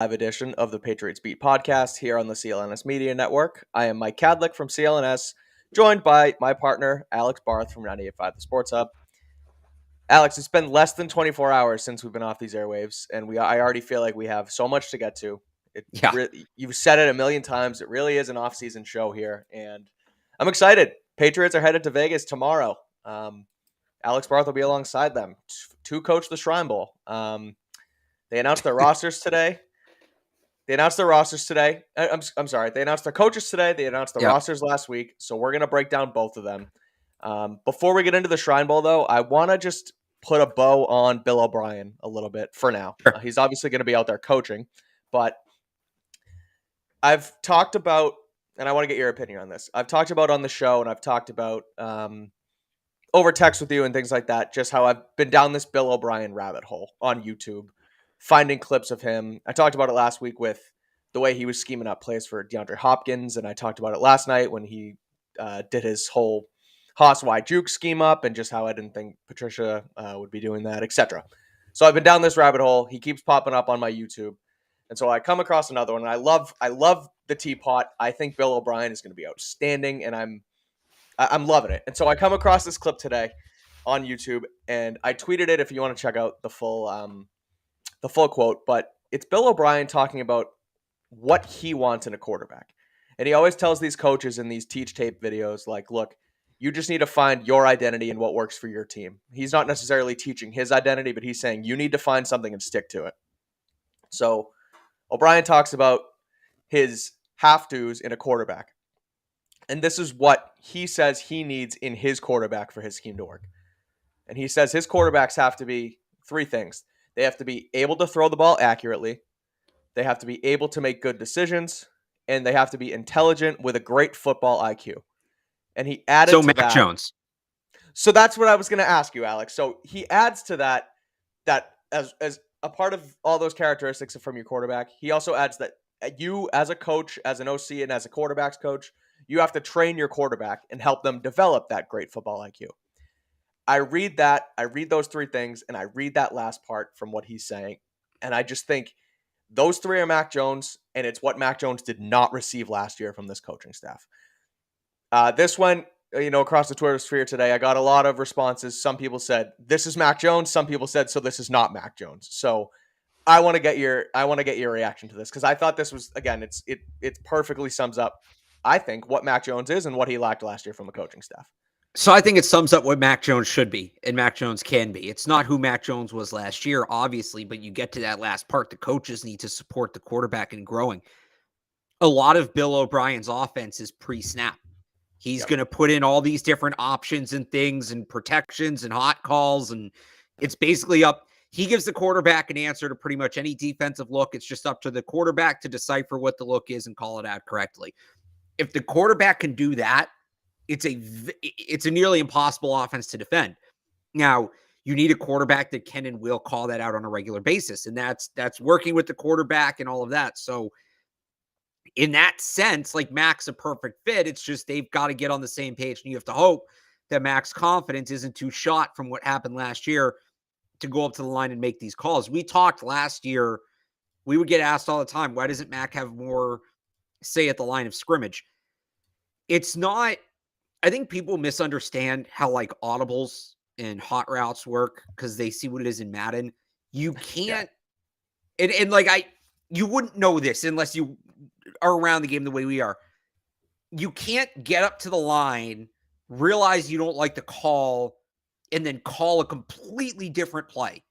Live edition of the Patriots Beat podcast here on the CLNS Media Network. I am Mike Kadlick from CLNS, joined by my partner, Alex Barth from 98.5 The Sports Hub. Alex, it's been less than 24 hours since we've been off these airwaves, and I already feel like we have so much to get to. You've said it a million times. It really is an off-season show here, and I'm excited. Patriots are headed to Vegas tomorrow. Alex Barth will be alongside them to coach the Shrine Bowl. They announced their rosters today. They announced their coaches today. They announced the rosters last week. So we're going to break down both of them. Before we get into the Shrine Bowl, though, I want to just put a bow on Bill O'Brien a little bit for now. Sure. He's obviously going to be out there coaching, but I've talked about, and I want to get your opinion on this. I've talked about on the show, and I've talked about over text with you and things like that, just how I've been down this Bill O'Brien rabbit hole on YouTube, finding clips of him. I talked about it last week with the way he was scheming up plays for DeAndre Hopkins, and I talked about it last night when he did his whole Haas wide juke scheme up, and just how I didn't think Patricia would be doing that, etc. So I've been down this rabbit hole. He keeps popping up on my YouTube, and so I come across another one, and I love the teapot. I think Bill O'Brien is going to be outstanding, and I'm loving it. And so I come across this clip today on YouTube, and I tweeted it if you want to check out the full quote, but it's Bill O'Brien talking about what he wants in a quarterback. And he always tells these coaches in these teach tape videos, like, look, you just need to find your identity and what works for your team. He's not necessarily teaching his identity, but he's saying you need to find something and stick to it. So O'Brien talks about his have-tos in a quarterback. And this is what he says he needs in his quarterback for his scheme to work. And he says his quarterbacks have to be three things. They have to be able to throw the ball accurately. They have to be able to make good decisions. And they have to be intelligent with a great football IQ. And he added to Mac that. Jones. So that's what I was going to ask you, Alex. So he adds to that as a part of all those characteristics from your quarterback, he also adds that you as a coach, as an OC, and as a quarterback's coach, you have to train your quarterback and help them develop that great football IQ. I read those three things, and I read that last part from what he's saying, and I just think those three are Mac Jones, and it's what Mac Jones did not receive last year from this coaching staff. This one, across the Twitter sphere today, I got a lot of responses. Some people said, this is Mac Jones. Some people said, so this is not Mac Jones. So I want to get your reaction to this, because I thought this was, again, it perfectly sums up, I think, what Mac Jones is and what he lacked last year from the coaching staff. So I think it sums up what Mac Jones should be and Mac Jones can be. It's not who Mac Jones was last year, obviously, but you get to that last part. The coaches need to support the quarterback in growing. A lot of Bill O'Brien's offense is pre-snap. He's going to put in all these different options and things and protections and hot calls, and it's basically up. He gives the quarterback an answer to pretty much any defensive look. It's just up to the quarterback to decipher what the look is and call it out correctly. If the quarterback can do that, it's a nearly impossible offense to defend. Now, you need a quarterback that can and will call that out on a regular basis, and that's working with the quarterback and all of that. So in that sense, like, Mac's a perfect fit. It's just they've got to get on the same page, and you have to hope that Mac's confidence isn't too shot from what happened last year to go up to the line and make these calls. We talked last year, we would get asked all the time, why doesn't Mac have more say at the line of scrimmage? It's not, I think people misunderstand how, like, audibles and hot routes work because they see what it is in Madden. You can't, you wouldn't know this unless you are around the game the way we are. You can't get up to the line, realize you don't like the call, and then call a completely different play.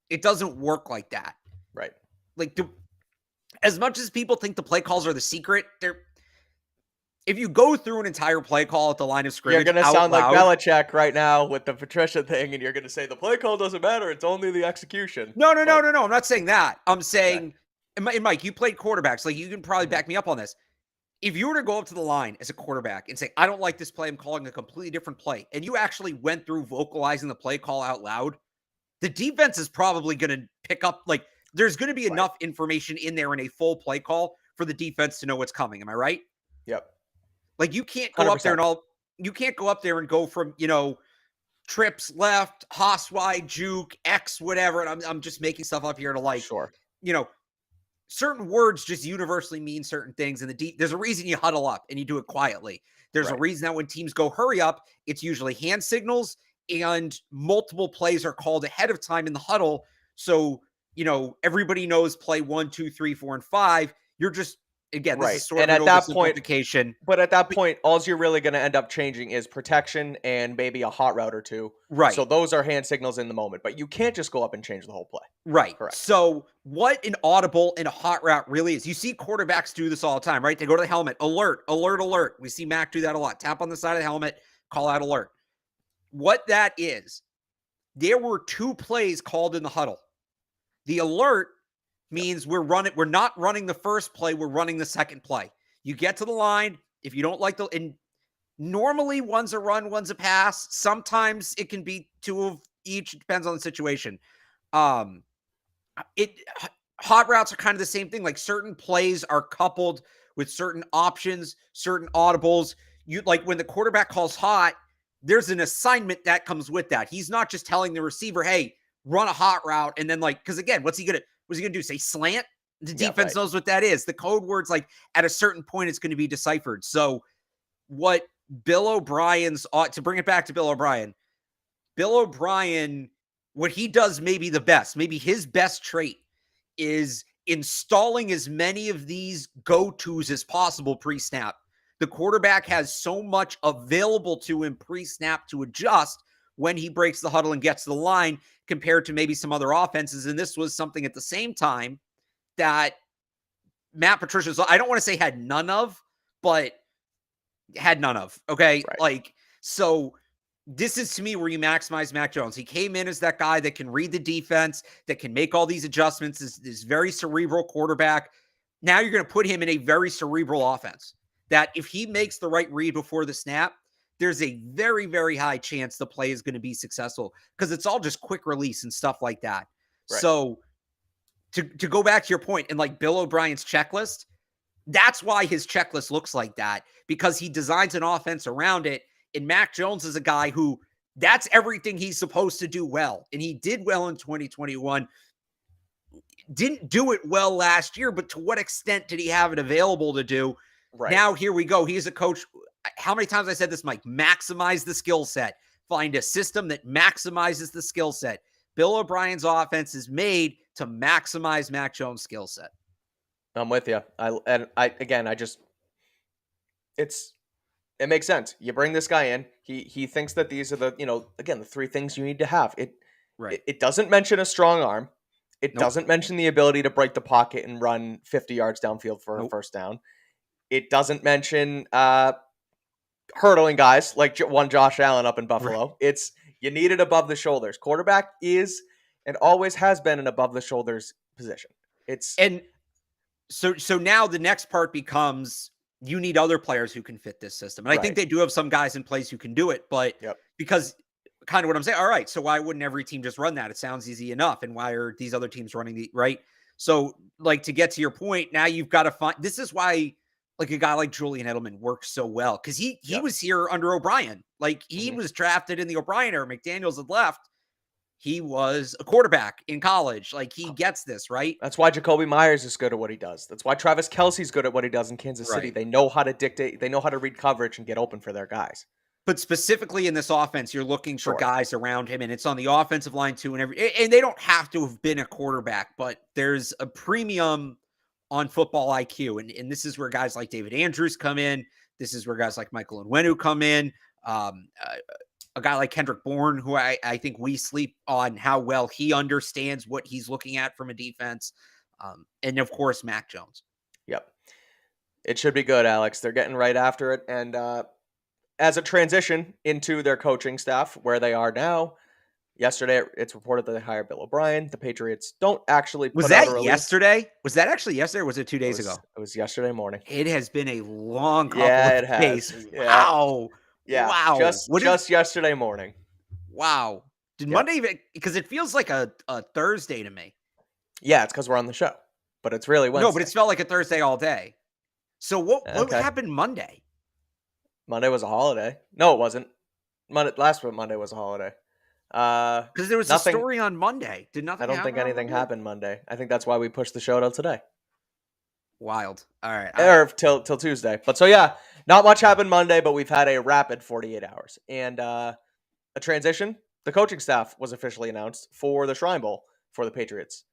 It doesn't work like that. Right. Like, as much as people think the play calls are the secret, if you go through an entire play call at the line of scrimmage, you're going to sound like Belichick right now with the Patricia thing, and you're going to say the play call doesn't matter. It's only the execution. No. I'm not saying that. I'm saying, and Mike, you played quarterbacks. Like, you can probably back me up on this. If you were to go up to the line as a quarterback and say, I don't like this play, I'm calling a completely different play, and you actually went through vocalizing the play call out loud, the defense is probably going to pick up, like, there's going to be enough information in there in a full play call for the defense to know what's coming. Am I right? Yep. Like, you can't go 100%. Up there and you can't go up there and go from, trips left, Haas wide, juke, X, whatever. And I'm just making stuff up here to, like, sure. certain words just universally mean certain things. And there's a reason you huddle up and you do it quietly. There's a Right. reason that when teams go hurry up, it's usually hand signals and multiple plays are called ahead of time in the huddle. So, everybody knows play 1, 2, 3, 4, and 5. You're just, again, this Right. is sort And of an at that point, oversimplification. but at that But, point, all you're really going to end up changing is protection and maybe a hot route or two. So right. those are hand signals in the moment, but you can't just go up and change the whole play. Right. Correct. So, what an audible and a hot route really is, you see quarterbacks do this all the time, right? They go to the helmet, alert, alert, alert. We see Mac do that a lot. Tap on the side of the helmet, call out alert. What that is, there were 2 plays called in the huddle. The alert means we're not running the first play, we're running the second play. You get to the line, if you don't like and normally one's a run, one's a pass. Sometimes it can be 2 of each, it depends on the situation. Um it Hot routes are kind of the same thing. Like, certain plays are coupled with certain options, certain audibles. You, like, when the quarterback calls hot, there's an assignment that comes with that. He's not just telling the receiver, hey, run a hot route, and then, like, because again, what's he gonna do? Say slant? The Yeah, defense right. knows what that is. The code words, like, at a certain point, it's going to be deciphered. So what Bill O'Brien's to bring it back to Bill O'Brien, what he does maybe the best, maybe his best trait, is installing as many of these go-tos as possible pre-snap. The quarterback has so much available to him pre-snap to adjust when he breaks the huddle and gets to the line, compared to maybe some other offenses. And this was something at the same time that Matt Patricia's, I don't want to say had none of, but had none of. Okay. Right. Like, so this is, to me, where you maximize Mac Jones. He came in as that guy that can read the defense, that can make all these adjustments, this very cerebral quarterback. Now you're going to put him in a very cerebral offense that if he makes the right read before the snap, there's a very, very high chance the play is going to be successful, because it's all just quick release and stuff like that. Right. So to go back to your point, and like Bill O'Brien's checklist, that's why his checklist looks like that, because he designs an offense around it. And Mac Jones is a guy who, that's everything he's supposed to do well. And he did well in 2021. Didn't do it well last year, but to what extent did he have it available to do? Right. Now, here we go. He's a coach. How many times I said this, Mike? Maximize the skill set. Find a system that maximizes the skill set. Bill O'Brien's offense is made to maximize Mac Jones' skill set. I'm with you. It makes sense. You bring this guy in. He thinks that these are the 3 things you need to have. It doesn't mention a strong arm. It doesn't mention the ability to break the pocket and run 50 yards downfield for a first down. It doesn't mention hurdling guys like one Josh Allen up in Buffalo. Right. You need it above the shoulders. Quarterback is and always has been an above the shoulders position. So now the next part becomes, you need other players who can fit this system. And I think they do have some guys in place who can do it, but because kind of what I'm saying, all right, so why wouldn't every team just run that? It sounds easy enough. And why are these other teams running the right? So, like, to get to your point, now you've got to find, this is why, like, a guy like Julian Edelman works so well, because he was here under O'Brien. Like, he was drafted in the O'Brien era. McDaniels had left. He was a quarterback in college. Like, he gets this, right? That's why Jacoby Myers is good at what he does. That's why Travis Kelce's good at what he does in Kansas City. They know how to dictate. They know how to read coverage and get open for their guys. But specifically in this offense, you're looking for guys around him, and it's on the offensive line too. And they don't have to have been a quarterback, but there's a premium on football IQ. And this is where guys like David Andrews come in. This is where guys like Michael Onwenu come in. A guy like Kendrick Bourne, who I think we sleep on how well he understands what he's looking at from a defense. And of course, Mac Jones. Yep. It should be good, Alex. They're getting right after it. And as a transition into their coaching staff, where they are now, yesterday it's reported that they hired Bill O'Brien. The Patriots don't actually put out a release. Yesterday? Was that actually yesterday, or was it 2 days ago? It was yesterday morning. It has been a long couple of days. Yeah. Wow. Yeah. Wow. Just yesterday morning. Wow. Did Monday even, because it feels like a Thursday to me. Yeah, it's because we're on the show. But it's really Wednesday. No, but it's felt like a Thursday all day. So what happened Monday? Monday was a holiday. No, it wasn't. Last Monday was a holiday. Because there was a story on Monday. Did nothing happen? I don't think anything happened Monday. I think that's why we pushed the show till today. Wild. All right. Or till Tuesday. But so yeah, not much happened Monday, but we've had a rapid 48 hours and a transition. The coaching staff was officially announced for the Shrine Bowl for the Patriots.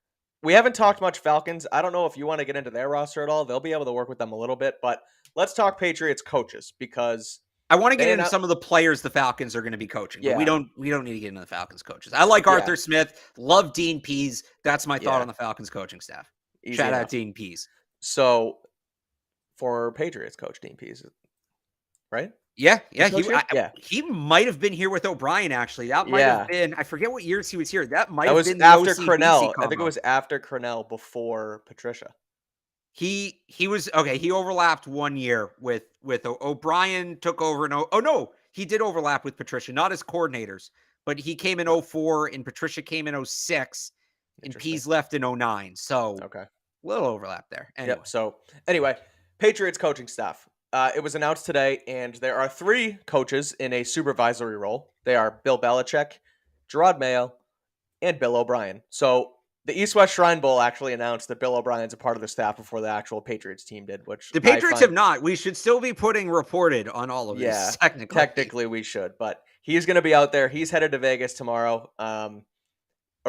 We haven't talked much Falcons. I don't know if you want to get into their roster at all. They'll be able to work with them a little bit, but let's talk Patriots coaches because I want to get they into some of the players the Falcons are going to be coaching, but we yeah, don't need to get into the Falcons coaches. I like yeah, Arthur Smith, love Dean Pease. That's my thought yeah, on the Falcons coaching staff. easy Shout out enough. Dean Pease. So for Patriots coach Dean Pease, right? Yeah. He might have been here with O'Brien, actually. That might have been, I forget what years he was here. That might have been the after OC-BC Crennel. I combo. think it was after Crennel before Patricia. He was okay. He overlapped 1 year with O'Brien took over. He did overlap with Patricia, not as coordinators, but he came in 04 and Patricia came in 06 and Pease left in 09. So okay, little overlap there. Anyway. Yep. So anyway, Patriots coaching staff. It was announced today, and there are 3 coaches in a supervisory role. They are Bill Belichick, Gerard Mayo, and Bill O'Brien. So the East West Shrine Bowl actually announced that Bill O'Brien's a part of the staff before the actual Patriots team did, which the Patriots have not. We should still be putting reported on all of this. Technically we should, but he's going to be out there. He's headed to Vegas tomorrow. The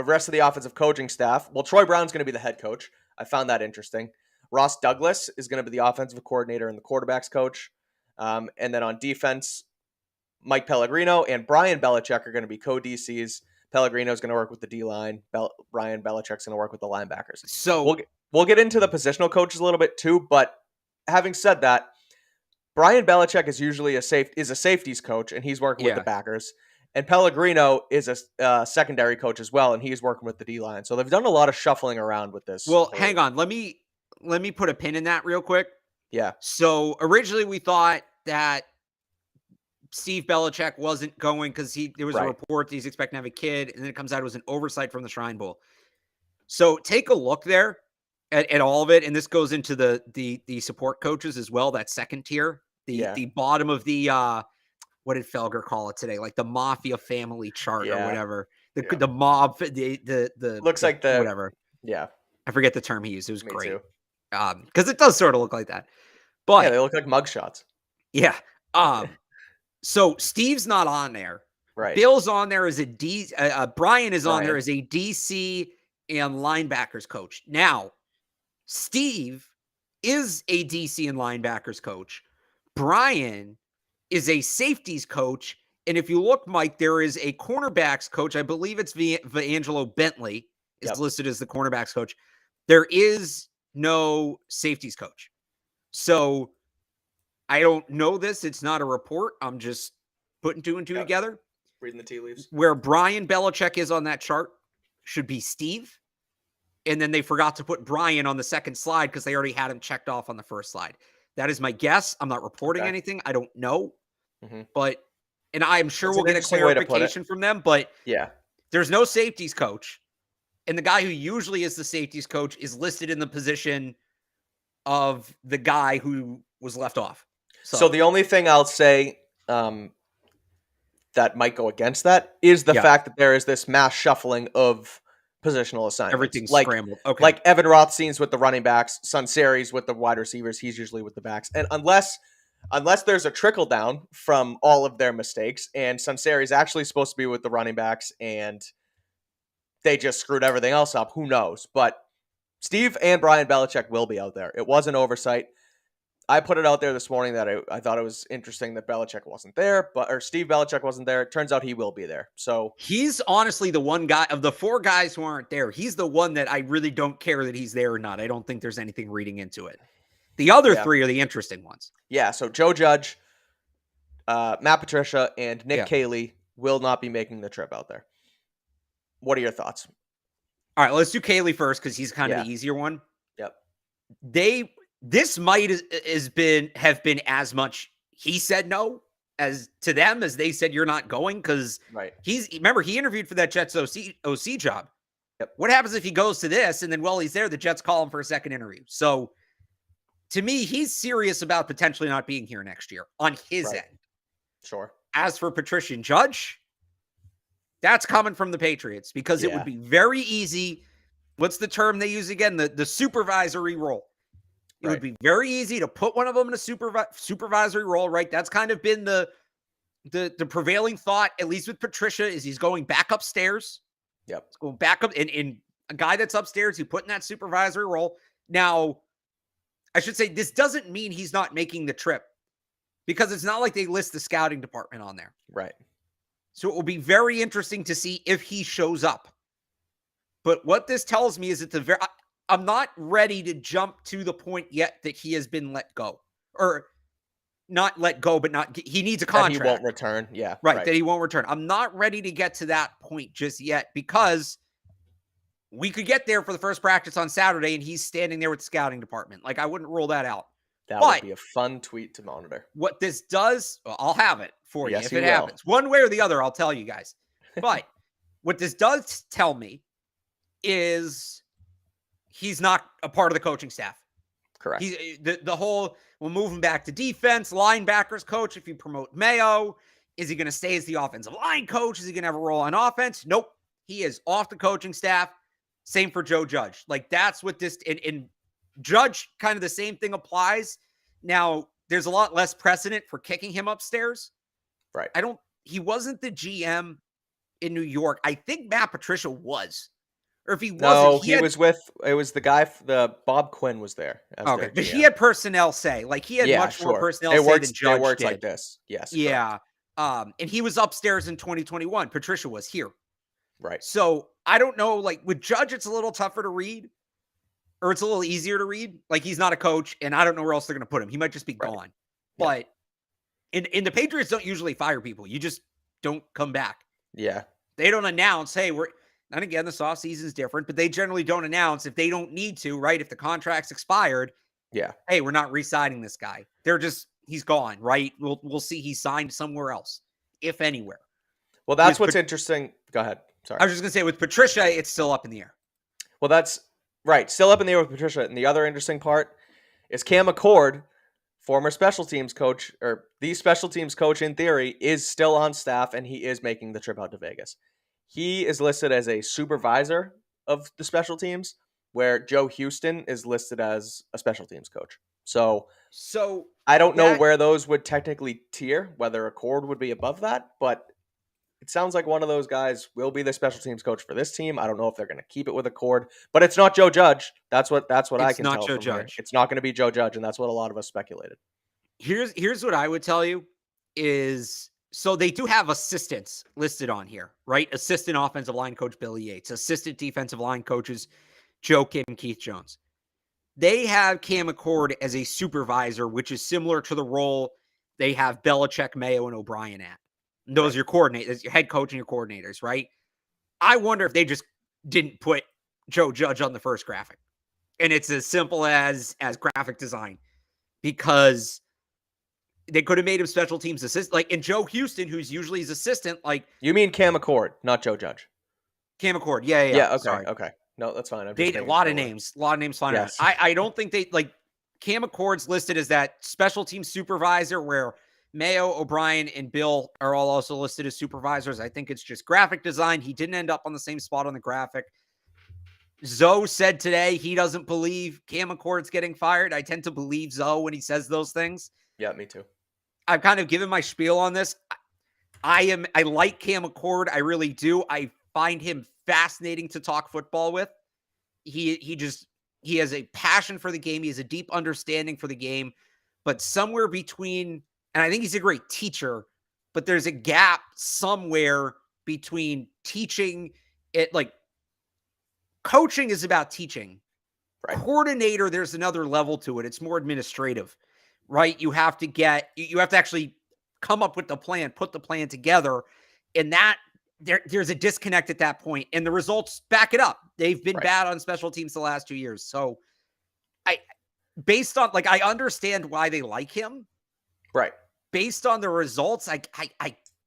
rest of the offensive coaching staff. Well, Troy Brown's going to be the head coach. I found that interesting. Ross Douglas is going to be the offensive coordinator and the quarterback's coach. And then on defense, Mike Pellegrino and Brian Belichick are going to be co-DCs. Pellegrino is going to work with the D-line. Brian Belichick's going to work with the linebackers. So we'll get into the positional coaches a little bit too, but having said that, Brian Belichick is usually a safeties coach, and he's working with the backers. And Pellegrino is a secondary coach as well, and he's working with the D-line. So they've done a lot of shuffling around with this. Well, hang on. Let me put a pin in that real quick. Yeah. So originally we thought that Steve Belichick wasn't going because there was a report that he's expecting to have a kid, and then it comes out it was an oversight from the Shrine Bowl. So take a look there at all of it, and this goes into the support coaches as well. That second tier, the bottom of the what did Felger call it today? Like the mafia family chart or whatever. The mob, the looks like the whatever. Yeah, I forget the term he used. It was Me great. too. Because it does sort of look like that. But they look like mugshots. Yeah. So Steve's not on there. Right. Bill's on there as a D. Brian is on there as a DC and linebackers coach. Now, Steve is a DC and linebackers coach. Brian is a safeties coach. And if you look, Mike, there is a cornerbacks coach. I believe it's Vangelo Bentley is listed as the cornerbacks coach. There is no safeties coach. So I don't know this. It's not a report. I'm just putting 2 and 2 together. Reading the tea leaves. Where Brian Belichick is on that chart should be Steve. And then they forgot to put Brian on the second slide because they already had him checked off on the first slide. That is my guess. I'm not reporting anything. I don't know. But, and I'm sure we'll get a clarification from them. But there's no safeties coach. And the guy who usually is the safeties coach is listed in the position of the guy who was left off. So the only thing I'll say that might go against that is the fact that there is this mass shuffling of positional assignments. Everything's scrambled. Okay. Like Evan Rothstein's with the running backs, Sunseri's with the wide receivers. He's usually with the backs. And unless there's a trickle down from all of their mistakes, and Sunseri's actually supposed to be with the running backs, and they just screwed everything else up, who knows? But Steve and Brian Belichick will be out there. It was an oversight. I put it out there this morning that I thought it was interesting that Belichick wasn't there, or Steve Belichick wasn't there. It turns out he will be there. So he's honestly the one guy of the 4 guys who aren't there. He's the one that I really don't care that he's there or not. I don't think there's anything reading into it. The other 3 are the interesting ones. Yeah. So Joe Judge, Matt Patricia, and Nick Caley will not be making the trip out there. What are your thoughts? All right, let's do Caley first because he's kind of the easier one. Yep. This might have been as much he said no as to them as they said you're not going because he interviewed for that Jets OC job. Yep. What happens if he goes to this and then while he's there, the Jets call him for a second interview? So to me, he's serious about potentially not being here next year on his end. Sure. As for Patricia and Judge, that's coming from the Patriots because it would be very easy. What's the term they use again? The supervisory role. It would be very easy to put one of them in a supervisory role, right? That's kind of been the prevailing thought, at least with Patricia, is he's going back upstairs. Yep. He's going back up in a guy that's upstairs, you put in that supervisory role. Now, I should say this doesn't mean he's not making the trip, because it's not like they list the scouting department on there. Right. So it will be very interesting to see if he shows up. But what this tells me is that I'm not ready to jump to the point yet that he has been let go, or not let go, but he needs a contract. That he won't return. Yeah. Right. That he won't return. I'm not ready to get to that point just yet, because we could get there for the first practice on Saturday and he's standing there with the scouting department. Like, I wouldn't rule that out. That would be a fun tweet to monitor. What this does, I'll have it for you if it will. happens. One way or the other, I'll tell you guys. But what this does tell me is he's not a part of the coaching staff. Correct. The whole, we'll move him back to defense, linebackers coach. If you promote Mayo, is he going to stay as the offensive line coach? Is he going to have a role on offense? Nope. He is off the coaching staff. Same for Joe Judge. Like, that's what this, and Judge, kind of the same thing applies. Now, there's a lot less precedent for kicking him upstairs. Right. He wasn't the GM in New York. I think Matt Patricia was. Or if he wasn't, it was the guy, Bob Quinn was there. Okay, but he had personnel say. Like, he had much more personnel say than Judge it works did. like this. Yes. Yeah. Correct. And he was upstairs in 2021. Patricia was here. Right. So I don't know, like, with Judge, it's a little tougher to read, or it's a little easier to read. Like, he's not a coach, and I don't know where else they're going to put him. He might just be gone. Yeah. But in the Patriots don't usually fire people. You just don't come back. Yeah. They don't announce, hey, and again, the soft season is different, but they generally don't announce if they don't need to, right? If the contract's expired, hey, we're not re-signing this guy. He's gone, right? We'll see he's signed somewhere else, if anywhere. Well, that's what's interesting. Go ahead. Sorry. I was just going to say, with Patricia, it's still up in the air. Well, that's right. Still up in the air with Patricia. And the other interesting part is Cam McCord, former special teams coach, or the special teams coach in theory, is still on staff, and he is making the trip out to Vegas. He is listed as a supervisor of the special teams, where Joe Houston is listed as a special teams coach. So I don't know where those would technically tier, whether Accord would be above that, but it sounds like one of those guys will be the special teams coach for this team. I don't know if they're going to keep it with Accord, but it's not Joe Judge. That's what I can tell. It's not Joe Judge. It's not going to be Joe Judge, and that's what a lot of us speculated. Here's what I would tell you is, so they do have assistants listed on here, right? Assistant offensive line coach Billy Yates, assistant defensive line coaches Joe Kidd and Keith Jones. They have Cam McCord as a supervisor, which is similar to the role they have Belichick, Mayo, and O'Brien at. Those are your coordinators, your head coach and your coordinators, right? I wonder if they just didn't put Joe Judge on the first graphic. And it's as simple as graphic design, because they could have made him special teams assistant. Like, and Joe Houston, who's usually his assistant, like. You mean Cam McCord, not Joe Judge. Cam McCord. Yeah. Okay. Sorry. Okay. No, that's fine. A lot of names flying around. I don't think they, like, Cam McCord's listed as that special team supervisor, where Mayo, O'Brien, and Bill are all also listed as supervisors. I think it's just graphic design. He didn't end up on the same spot on the graphic. Zoe said today he doesn't believe Cam McCord's getting fired. I tend to believe Zoe when he says those things. Yeah, me too. I've kind of given my spiel on this. I like Cam McCord. I really do. I find him fascinating to talk football with. He has a passion for the game. He has a deep understanding for the game, but somewhere between, and I think he's a great teacher, but there's a gap somewhere between teaching it. Like, coaching is about teaching. Right. Coordinator, there's another level to it. It's more administrative, right? You have to actually come up with the plan, put the plan together, and that there's a disconnect at that point, and the results back it up. They've been bad on special teams the last 2 years. So based on, like, I understand why they like him. Right. Based on the results, I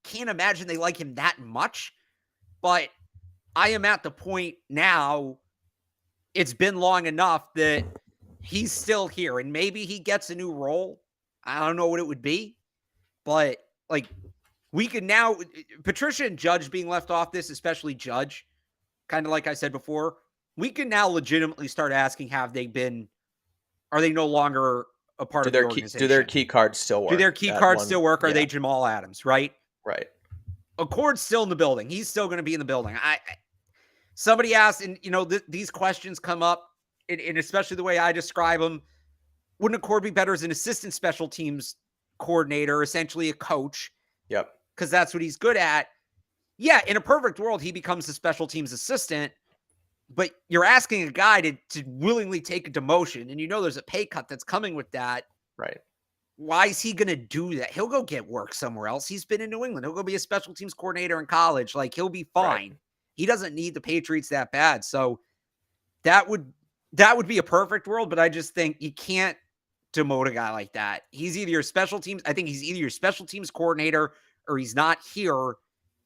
can't imagine they like him that much, but I am at the point now, it's been long enough that he's still here, and maybe he gets a new role. I don't know what it would be, but, like, we can now, Patricia and Judge being left off this, especially Judge, kind of like I said before, we can now legitimately start asking, Are they no longer a part of the Do their organization? key cards still work? Do their key At cards one, still work? Are yeah, they Jamal Adams, right? right. Accord's still in the building. He's still going to be in the building. Somebody asked, and these questions come up, and especially the way I describe them. Wouldn't Accord be better as an assistant special teams coordinator, essentially a coach? Yep. Because that's what he's good at. Yeah, in a perfect world, he becomes a special teams assistant, but you're asking a guy to willingly take a demotion, and there's a pay cut that's coming with that. Right. Why is he going to do that? He'll go get work somewhere else. He's been in New England. He'll go be a special teams coordinator in college. Like, he'll be fine. Right. He doesn't need the Patriots that bad. So that would be a perfect world, but I just think you can't demote a guy like that. He's either your special teams. I think he's either your special teams coordinator or he's not here.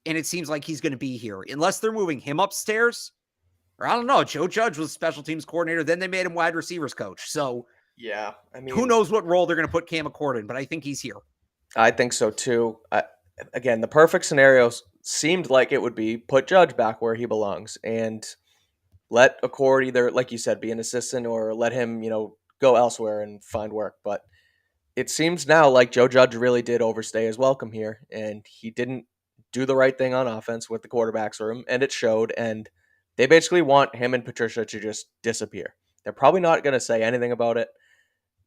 And it seems like he's going to be here unless they're moving him upstairs. Or I don't know. Joe Judge was special teams coordinator. Then they made him wide receivers coach. So yeah, I mean, who knows what role they're going to put Cam Accord in, but I think he's here. I think so too. Again, the perfect scenario seemed like it would be put Judge back where he belongs and let Accord either, like you said, be an assistant or let him, go elsewhere and find work. But it seems now like Joe Judge really did overstay his welcome here, and he didn't do the right thing on offense with the quarterbacks room, and it showed. And they basically want him and Patricia to just disappear. They're probably not going to say anything about it.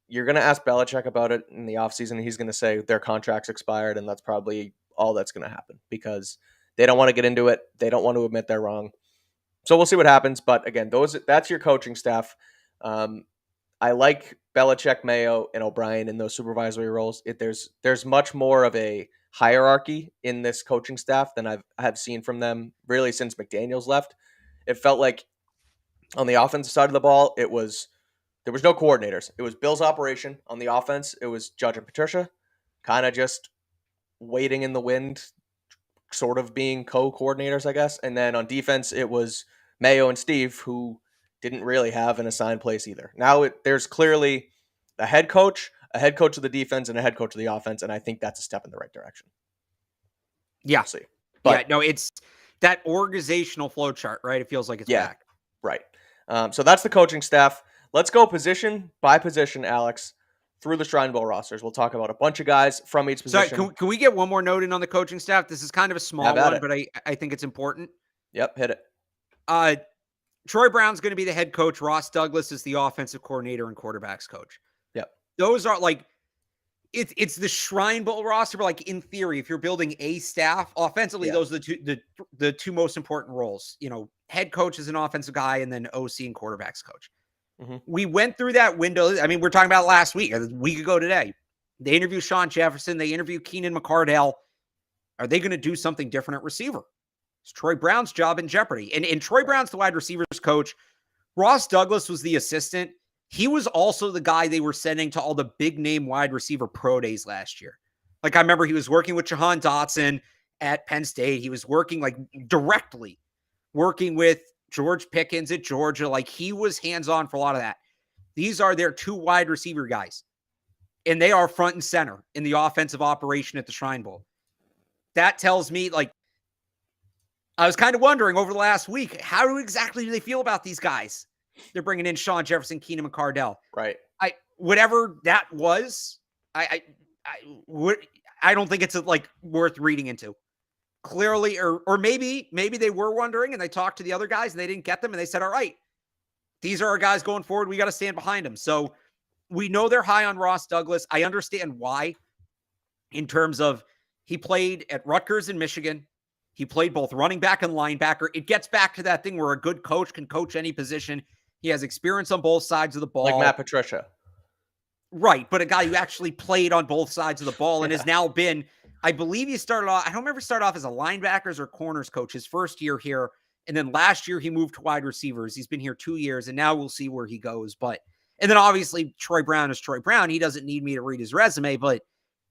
You're going to ask Belichick about it in the offseason. He's going to say their contract's expired, and that's probably all that's going to happen because they don't want to get into it. They don't want to admit they're wrong. So we'll see what happens. But again, that's your coaching staff. I like Belichick, Mayo, and O'Brien in those supervisory roles. There's much more of a hierarchy in this coaching staff than I have seen from them really since McDaniels left. It felt like on the offensive side of the ball, there was no coordinators. It was Bill's operation. On the offense, it was Judge and Patricia, kind of just waiting in the wind, sort of being co-coordinators, I guess. And then on defense, it was Mayo and Steve, who didn't really have an assigned place either. Now there's clearly a head coach of the defense, and a head coach of the offense, and I think that's a step in the right direction. Yeah. We'll see. But, yeah, no, it's that organizational flow chart, right? It feels like it's back. Right. So that's the coaching staff. Let's go position by position, Alex, through the Shrine Bowl rosters. We'll talk about a bunch of guys from each position. Sorry, can we get one more note in on the coaching staff? This is kind of a small one, but I think it's important. Yep, hit it. Troy Brown's going to be the head coach. Ross Douglas is the offensive coordinator and quarterbacks coach. Yep. Those are like, it's the Shrine Bowl roster, but like in theory, if you're building a staff offensively, those are the two most important roles. Head coach is an offensive guy, and then OC and quarterbacks coach. Mm-hmm. We went through that window. I mean, we're talking about last week, a week ago today. They interviewed Sean Jefferson. They interviewed Keenan McCardell. Are they going to do something different at receiver? It's Troy Brown's job in jeopardy. And Troy Brown's the wide receivers coach. Ross Douglas was the assistant. He was also the guy they were sending to all the big name wide receiver pro days last year. Like, I remember he was working with Jahan Dotson at Penn State. He was working directly working with George Pickens at Georgia. Like, he was hands-on for a lot of that. These are their two wide receiver guys. And they are front and center in the offensive operation at the Shrine Bowl. That tells me, I was kind of wondering over the last week, how exactly do they feel about these guys? They're bringing in Sean Jefferson, Keenan McCardell. Right. Whatever that was, I don't think it's worth reading into. Clearly, or maybe they were wondering and they talked to the other guys and they didn't get them and they said, all right, these are our guys going forward. We got to stand behind them. So we know they're high on Ross Douglas. I understand why, in terms of he played at Rutgers in Michigan. He played both running back and linebacker. It gets back to that thing where a good coach can coach any position. He has experience on both sides of the ball. Like Matt Patricia. Right, but a guy who actually played on both sides of the ball and has now been, I believe he started off, I don't remember started off as a linebackers or corners coach his first year here. And then last year he moved to wide receivers. He's been here 2 years and now we'll see where he goes. And then obviously Troy Brown is Troy Brown. He doesn't need me to read his resume, but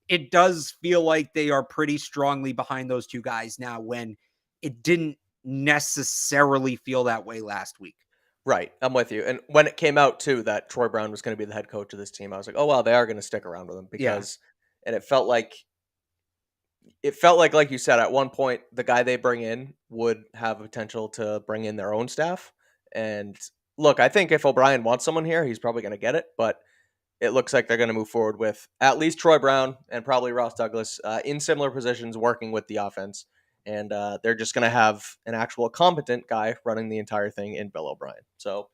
it does feel like they are pretty strongly behind those two guys now when it didn't necessarily feel that way last week. Right. I'm with you. And when it came out too that Troy Brown was going to be the head coach of this team, I was like, oh, wow, they are going to stick around with him because, and it felt like, like you said, at one point, the guy they bring in would have potential to bring in their own staff. And look, I think if O'Brien wants someone here, he's probably going to get it. But it looks like they're going to move forward with at least Troy Brown and probably Ross Douglas in similar positions working with the offense. And they're just going to have an actual competent guy running the entire thing in Bill O'Brien. So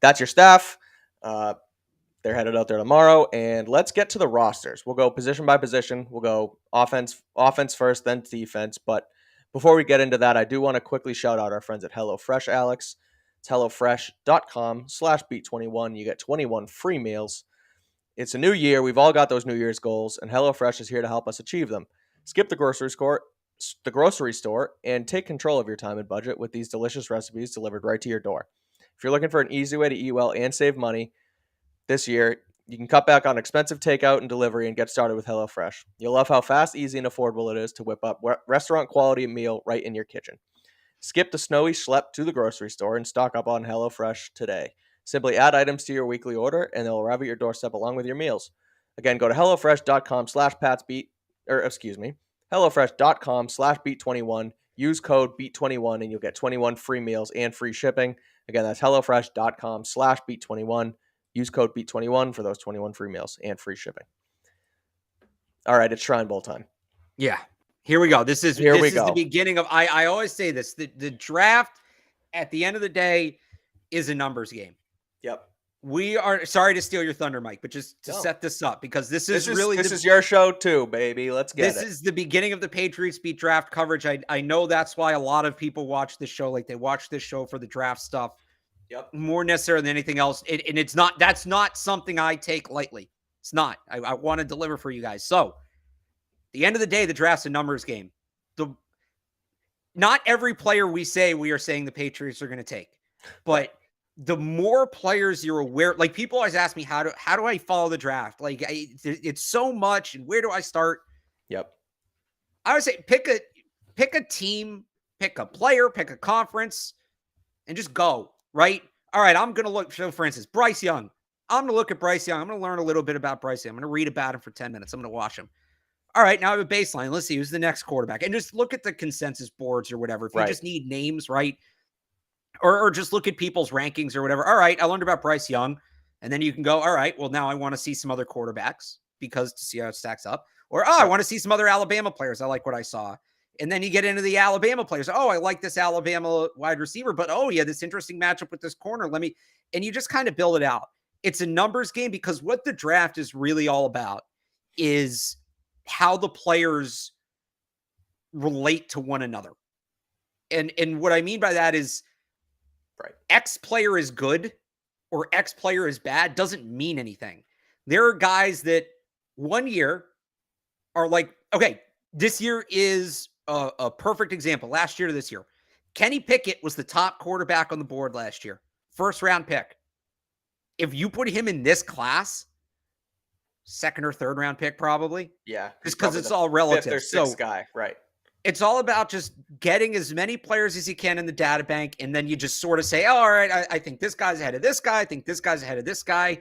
that's your staff. They're headed out there tomorrow, and let's get to the rosters. We'll go position by position. We'll go offense first, then defense. But before we get into that, I do want to quickly shout out our friends at HelloFresh, Alex. It's HelloFresh.com/beat21. You get 21 free meals. It's a new year. We've all got those New Year's goals, and HelloFresh is here to help us achieve them. Skip the grocery store, and take control of your time and budget with these delicious recipes delivered right to your door. If you're looking for an easy way to eat well and save money this year, you can cut back on expensive takeout and delivery and get started with HelloFresh. You'll love how fast, easy, and affordable it is to whip up restaurant quality meal right in your kitchen. Skip the snowy schlep to the grocery store and stock up on HelloFresh today. Simply add items to your weekly order and they'll arrive at your doorstep along with your meals. Again, go to HelloFresh.com/PatsBeat, HelloFresh.com/Beat21. Use code Beat21 and you'll get 21 free meals and free shipping. Again, that's HelloFresh.com/Beat21. Use code Beat21 for those 21 free meals and free shipping. All right, it's Shrine Bowl time. Yeah. Here we go. This is the beginning of, I always say this, the draft at the end of the day is a numbers game. Yep. We are sorry to steal your thunder, Mike, but just to set this up, because this is your show too, baby. Let's get This is the beginning of the Patriots beat draft coverage. I know that's why a lot of people watch this show. Like, they watch this show for the draft stuff. Yep. More necessary than anything else. And that's not something I take lightly. It's not. I want to deliver for you guys. So, at the end of the day, the draft's a numbers game. Not every player we are saying the Patriots are going to take. But the more players you're aware, like, people always ask me, how do I follow the draft? Like, it's so much, and where do I start? Yep. I would say pick a team, pick a player, pick a conference, and just go, right? All right, I'm going to look, so for instance, Bryce Young. I'm going to look at Bryce Young. I'm going to learn a little bit about Bryce Young. I'm going to read about him for 10 minutes. I'm going to watch him. All right, now I have a baseline. Let's see who's the next quarterback. And just look at the consensus boards or whatever. If you just need names, right? Or just look at people's rankings or whatever. All right, I learned about Bryce Young. And then you can go, all right, well, now I want to see some other quarterbacks because to see how it stacks up. Or, I want to see some other Alabama players. I like what I saw. And then you get into the Alabama players. Oh, I like this Alabama wide receiver, but this interesting matchup with this corner. And you just kind of build it out. It's a numbers game, because what the draft is really all about is how the players relate to one another. And what I mean by that is, X player is good or X player is bad doesn't mean anything. There are guys that one year are like, okay, this year is a perfect example. Last year to this year, Kenny Pickett was the top quarterback on the board last year. First round pick. If you put him in this class, second or third round pick, probably. Yeah. Just because it's all relative. Fifth or sixth guy, right. It's all about just getting as many players as you can in the data bank. And then you just sort of say, oh, all right, I think this guy's ahead of this guy. I think this guy's ahead of this guy.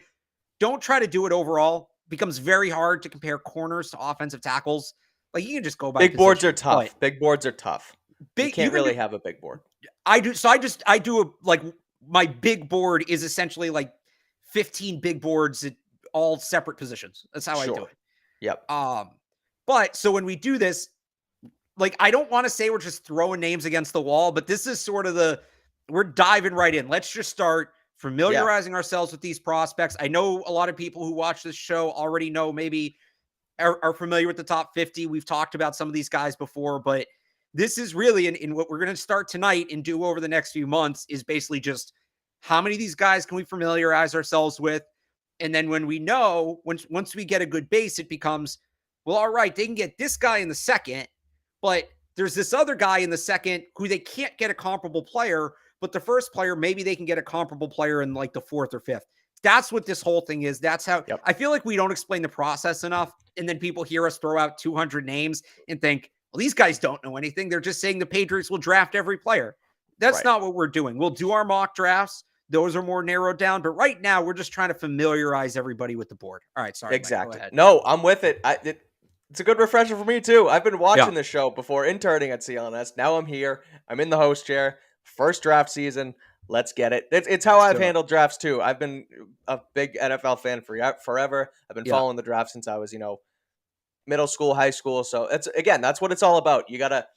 Don't try to do it overall. It becomes very hard to compare corners to offensive tackles. Like, you can just go by big boards are tough. Big boards are tough. You can't really have a big board. I do. So I do my big board is essentially like 15 big boards at all separate positions. That's how I do it. Yep. But so when we do this, like, I don't want to say we're just throwing names against the wall, but this is sort of we're diving right in. Let's just start familiarizing ourselves with these prospects. I know a lot of people who watch this show already know, maybe are familiar with the top 50. We've talked about some of these guys before, but this is really in what we're going to start tonight and do over the next few months is basically just how many of these guys can we familiarize ourselves with? And then when we know, once we get a good base, it becomes, well, all right, they can get this guy in the second, but there's this other guy in the second who they can't get a comparable player, but the first player, maybe they can get a comparable player in like the fourth or fifth. That's what this whole thing is. That's how I feel like we don't explain the process enough. And then people hear us throw out 200 names and think, well, these guys don't know anything. They're just saying the Patriots will draft every player. That's not what we're doing. We'll do our mock drafts. Those are more narrowed down. But right now, we're just trying to familiarize everybody with the board. All right. Sorry. Exactly. Mike, no, I'm with it. It's a good refresher for me, too. I've been watching this show before interning at CLNS. Now I'm here. I'm in the host chair. First draft season. Let's get it. It's how Let's I've do it. handled drafts too. I've been a big NFL fan for forever. I've been Yeah. following the draft since I was, middle school, high school. So that's what it's all about. You gotta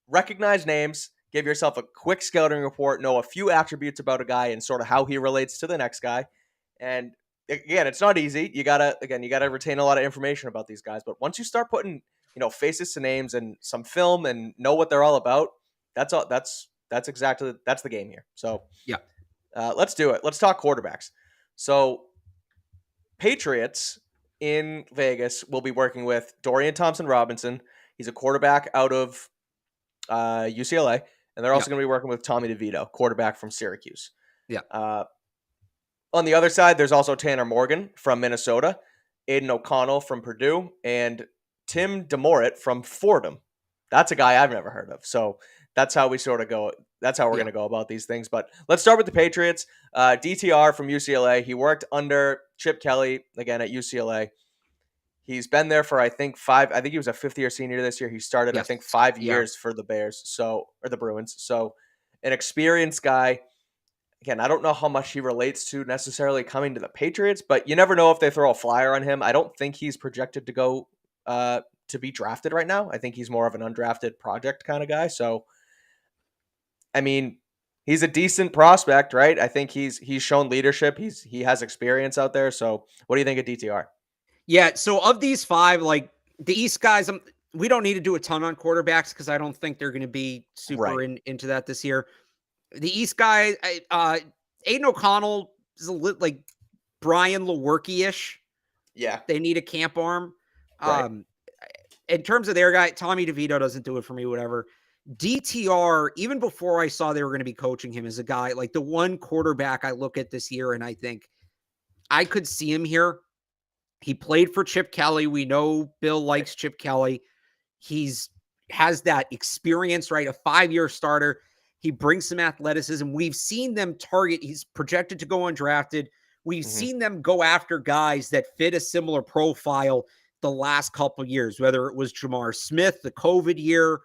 recognize names, give yourself a quick scouting report, know a few attributes about a guy and sort of how he relates to the next guy. And again, it's not easy. You gotta retain a lot of information about these guys. But once you start putting, faces to names and some film and know what they're all about, that's all. That's the game here. So Yeah. let's do it. Let's talk quarterbacks. So Patriots in Vegas will be working with Dorian Thompson Robinson. He's a quarterback out of UCLA, and they're Yeah. also going to be working with Tommy DeVito, quarterback from Syracuse. Yeah. Uh, on the other side, there's also Tanner Morgan from Minnesota, Aiden O'Connell from Purdue, and Tim DeMorit from Fordham. That's a guy I've never heard of. So that's how we sort of go. That's how we're Yeah. going to go about these things. But let's start with the Patriots. DTR from UCLA. He worked under Chip Kelly again at UCLA. He's been there for I think he was a fifth-year senior this year. He started I think Yes. 5 years for the Bears, or the Bruins. So an experienced guy. Again, I don't know how much he relates to necessarily coming to the Patriots, but you never know if they throw a flyer on him. I don't think he's projected to go to be drafted right now. I think he's more of an undrafted project kind of guy. So, I mean, he's a decent prospect, right? I think he's shown leadership. He has experience out there. So, what do you think of DTR? Yeah. So of these five, like the East guys, we don't need to do a ton on quarterbacks because I don't think they're going to be super Right. into that this year. The East guy, Aiden O'Connell is like Brian Lewerke-ish. Yeah. They need a camp arm. Right. Um, in terms of their guy, Tommy DeVito doesn't do it for me, whatever. DTR, even before I saw they were going to be coaching him, as a guy, like the one quarterback I look at this year and I think I could see him here. He played for Chip Kelly. We know Bill Right. likes Chip Kelly. He's has that experience, right? A 5-year starter. He brings some athleticism. We've seen them target. He's projected to go undrafted. We've Mm-hmm. seen them go after guys that fit a similar profile the last couple of years, whether it was Jamar Smith, the COVID year,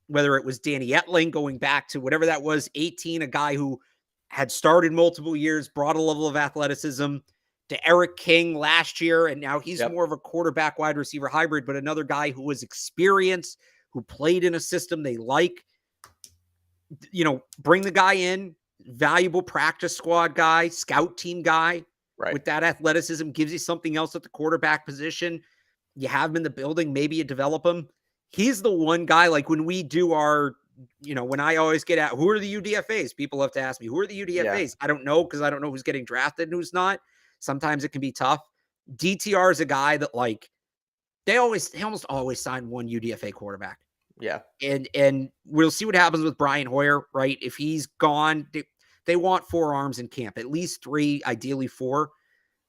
whether it was Danny Etling going back to whatever that was, 18, a guy who had started multiple years, brought a level of athleticism, to Eric King last year, and now he's Yep. more of a quarterback wide receiver hybrid, but another guy who was experienced, who played in a system they like. Bring the guy in, valuable practice squad guy, scout team guy Right. with that athleticism, gives you something else at the quarterback position. You have him in the building, maybe you develop him. He's the one guy, like when we do our, when I always get at who are the UDFAs, people have to ask me, who are the Yeah. UDFAs? I don't know because I don't know who's getting drafted and who's not. Sometimes it can be tough. DTR is a guy that they almost always sign one UDFA quarterback. Yeah. And we'll see what happens with Brian Hoyer, right? If he's gone, they want 4 arms in camp, at least 3, ideally 4.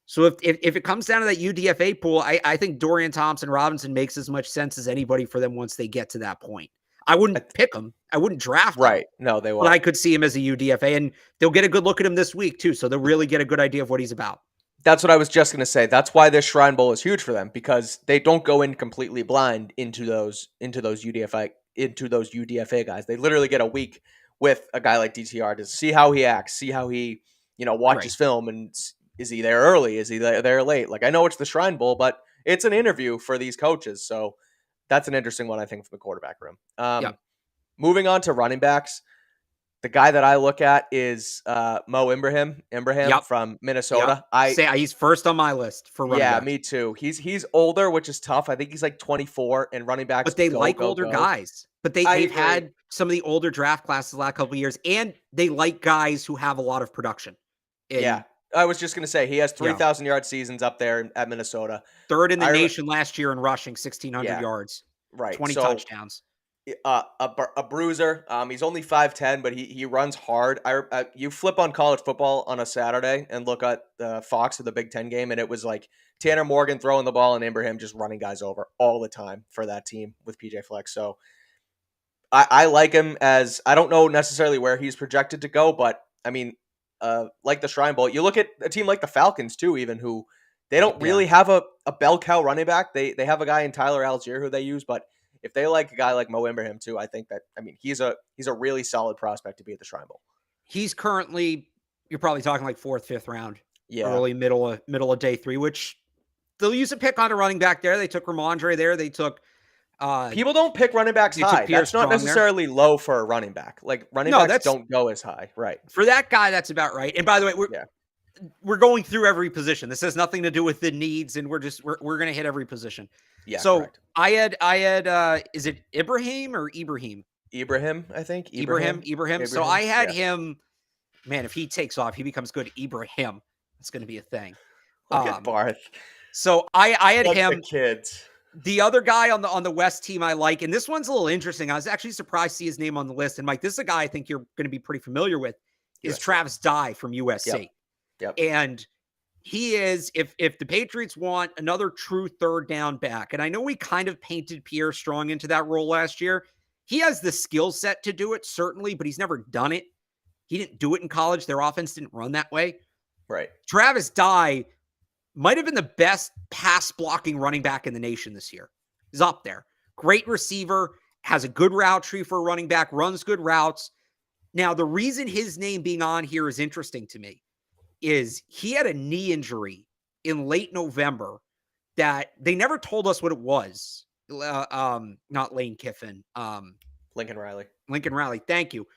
So if it comes down to that UDFA pool, I think Dorian Thompson Robinson makes as much sense as anybody for them once they get to that point. I wouldn't pick him. I wouldn't draft him. Right. No, they But won't. I could see him as a UDFA, and they'll get a good look at him this week too. So they'll really get a good idea of what he's about. That's what I was just going to say. That's why this Shrine Bowl is huge for them, because they don't go in completely blind into those UDFA guys. They literally get a week with a guy like DTR to see how he acts, see how he Right. watches film, and is he there early, is he there late. Like, I know it's the Shrine Bowl, but it's an interview for these coaches, so that's an interesting one, I think, from the quarterback room. Yeah. Moving on to running backs. The guy that I look at is Mo Ibrahim Yep. from Yep. Minnesota. He's first on my list for running Yeah, backs. me too. He's older, which is tough. I think he's like 24, and running backs But they go, like go, older go. guys. But I they've agree. had some of the older draft classes the last couple of years, and they like guys who have a lot of production. Yeah, I was just gonna say he has Yeah. 3,000-yard seasons up there at Minnesota. Third in the I rem- nation last year in rushing, 1,600 yeah, yards, right. 20 So touchdowns. a bruiser. He's only 5'10", but he runs hard. You flip on college football on a Saturday and look at the Fox of the Big Ten game, and it was like Tanner Morgan throwing the ball and Ibrahim just running guys over all the time for that team with PJ Fleck. So I like him. As I don't know necessarily where he's projected to go, but I mean, like the Shrine Bowl, you look at a team like the Falcons too, even, who they don't Yeah. really have a bell cow running back. They have a guy in Tyler Algier who they use, but if they like a guy like Mo Ibrahim too, I think that he's a really solid prospect to be at the Shrine Bowl. He's currently you're probably talking like 4th, 5th round, Yeah. early, middle of day 3, which they'll use a pick on a running back there. They took Ramondre there. They took People don't pick running backs high. Pierre That's not Strong there. necessarily low for a running back. Like running No, backs that's don't go as high. Right. for that guy. That's about right. And by the way, Yeah. we're going through every position. This has nothing to do with the needs, and we're going to hit every position. Yeah. So Correct. I had is it Ibrahim or Ibrahim? Ibrahim, I think. Ibrahim. So I had yeah. him. Man, if he takes off, he becomes good. Ibrahim. That's going to be a thing. Look at Barth. So I had Like him. the kids. The other guy on the West team I like, and this one's a little interesting. I was actually surprised to see his name on the list. And Mike, this is a guy I think you're going to be pretty familiar with. Is Travis Dye from USC. Yep. And he is, if the Patriots want another true third down back, and I know we kind of painted Pierre Strong into that role last year. He has the skill set to do it, certainly, but he's never done it. He didn't do it in college. Their offense didn't run that way. Right. Travis Dye might have been the best pass blocking running back in the nation this year. He's up there. Great receiver, has a good route tree for a running back, runs good routes. Now, the reason his name being on here is interesting to me is he had a knee injury in late November that they never told us what it was. Not Lane Kiffin. Lincoln Riley. Thank you.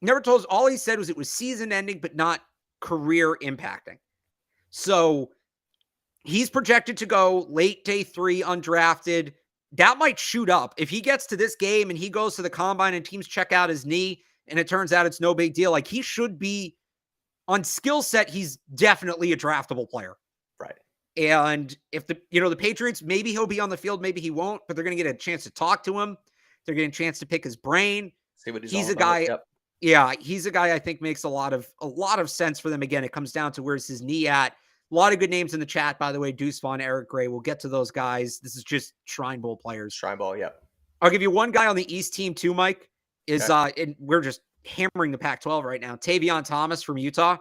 Never told us. All he said was it was season ending, but not career impacting. So he's projected to go late day 3, undrafted. That might shoot up. If he gets to this game and he goes to the combine and teams check out his knee and it turns out it's no big deal, like he should be on skill set. He's definitely a draftable player. Right. And if the Patriots, maybe he'll be on the field, maybe he won't, but they're going to get a chance to talk to him. They're getting a chance to pick his brain. See what he's a guy. Yep. Yeah, he's a guy I think makes a lot of sense for them. Again, it comes down to where's his knee at. A lot of good names in the chat, by the way. Deuce Vaughn, Eric Gray. We'll get to those guys. This is just Shrine Bowl players. Shrine Bowl, yep. I'll give you one guy on the East team too, Mike. And we're just hammering the Pac-12 right now. Tavion Thomas from Utah.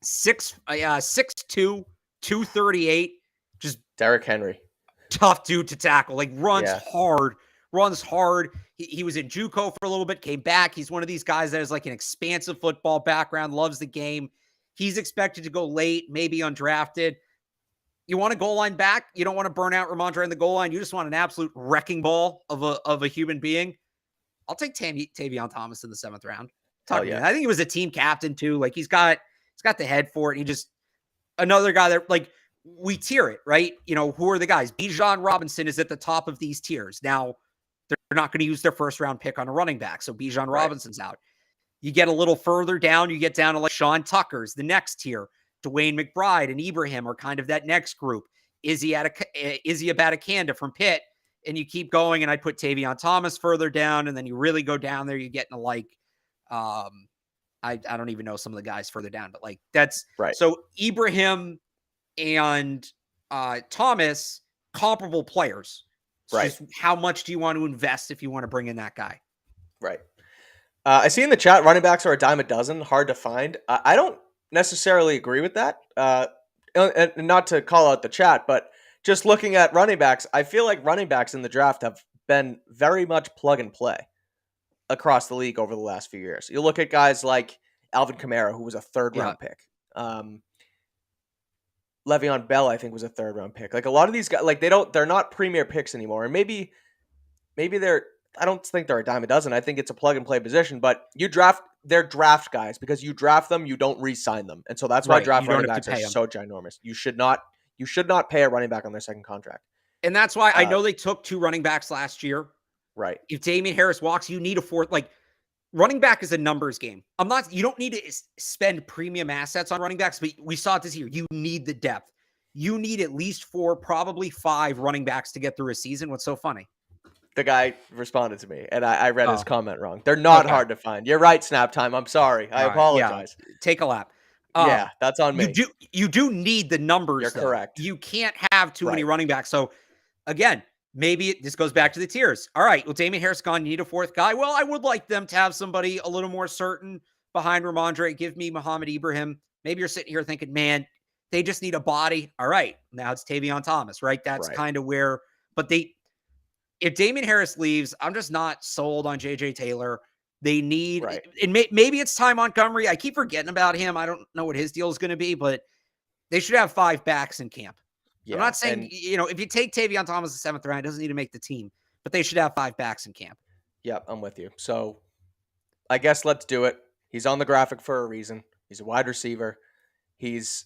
6'2", 238. Just Derrick Henry. Tough dude to tackle. Like runs hard. He was in JUCO for a little bit, came back. He's one of these guys that has like an expansive football background, loves the game. He's expected to go late, maybe undrafted. You want a goal line back? You don't want to burn out Ramondre in the goal line. You just want an absolute wrecking ball of a human being. I'll take Tavion Thomas in the 7th round. I think he was a team captain too. Like he's got the head for it. He just another guy that like we tier it, right? Who are the guys? Bijan Robinson is at the top of these tiers. Now they're not going to use their 1st round pick on a running back, so Bijan Robinson's out. You get a little further down, you get down to like Sean Tucker's, the next tier. Dwayne McBride and Ibrahim are kind of that next group. Izzy Abadakanda from Pitt, and you keep going, and I put Tavion Thomas further down, and then you really go down there, you get into like, I don't even know some of the guys further down, but like that's right. So Ibrahim and Thomas, comparable players. It's just how much do you want to invest if you want to bring in that guy? Right. I see in the chat running backs are a dime a dozen, hard to find. I don't necessarily agree with that. And not to call out the chat, but just looking at running backs, I feel like running backs in the draft have been very much plug and play across the league over the last few years. You look at guys like Alvin Kamara, who was a 3rd round pick. Le'Veon Bell, I think, was a 3rd round pick. Like a lot of these guys, like they're not premier picks anymore. And maybe I don't think they're a dime a dozen. I think it's a plug and play position, but they're draft guys because you draft them, you don't re-sign them. And so that's why draft running backs are so ginormous. You should not pay a running back on their 2nd contract. And that's why I know they took 2 running backs last year. Right. If Damien Harris walks, you need a 4th. Like running back is a numbers game. You don't need to spend premium assets on running backs, but we saw it this year. You need the depth. You need at least 4, probably 5 running backs to get through a season. What's so funny? The guy responded to me, and I read his comment wrong. They're not hard to find. You're right, Snap Time. I'm sorry. I apologize. Yeah. Take a lap. That's on me. You do need the numbers. You're correct. You can't have too many running backs. So, again, maybe this goes back to the tiers. All right, well, Damien Harris gone. You need a 4th guy. Well, I would like them to have somebody a little more certain behind Ramondre. Give me Muhammad Ibrahim. Maybe you're sitting here thinking, man, they just need a body. All right, now it's Tavion Thomas, right? That's kind of where. But if Damien Harris leaves, I'm just not sold on J.J. Taylor. They need, Right. and maybe it's Ty Montgomery. I keep forgetting about him. I don't know what his deal is going to be, but they should have 5 backs in camp. Yeah. I'm not saying, And if you take Tavion Thomas the 7th round, it doesn't need to make the team, but they should have 5 backs in camp. yeah, I'm with you. So I guess let's do it. He's on the graphic for a reason. He's a wide receiver. He's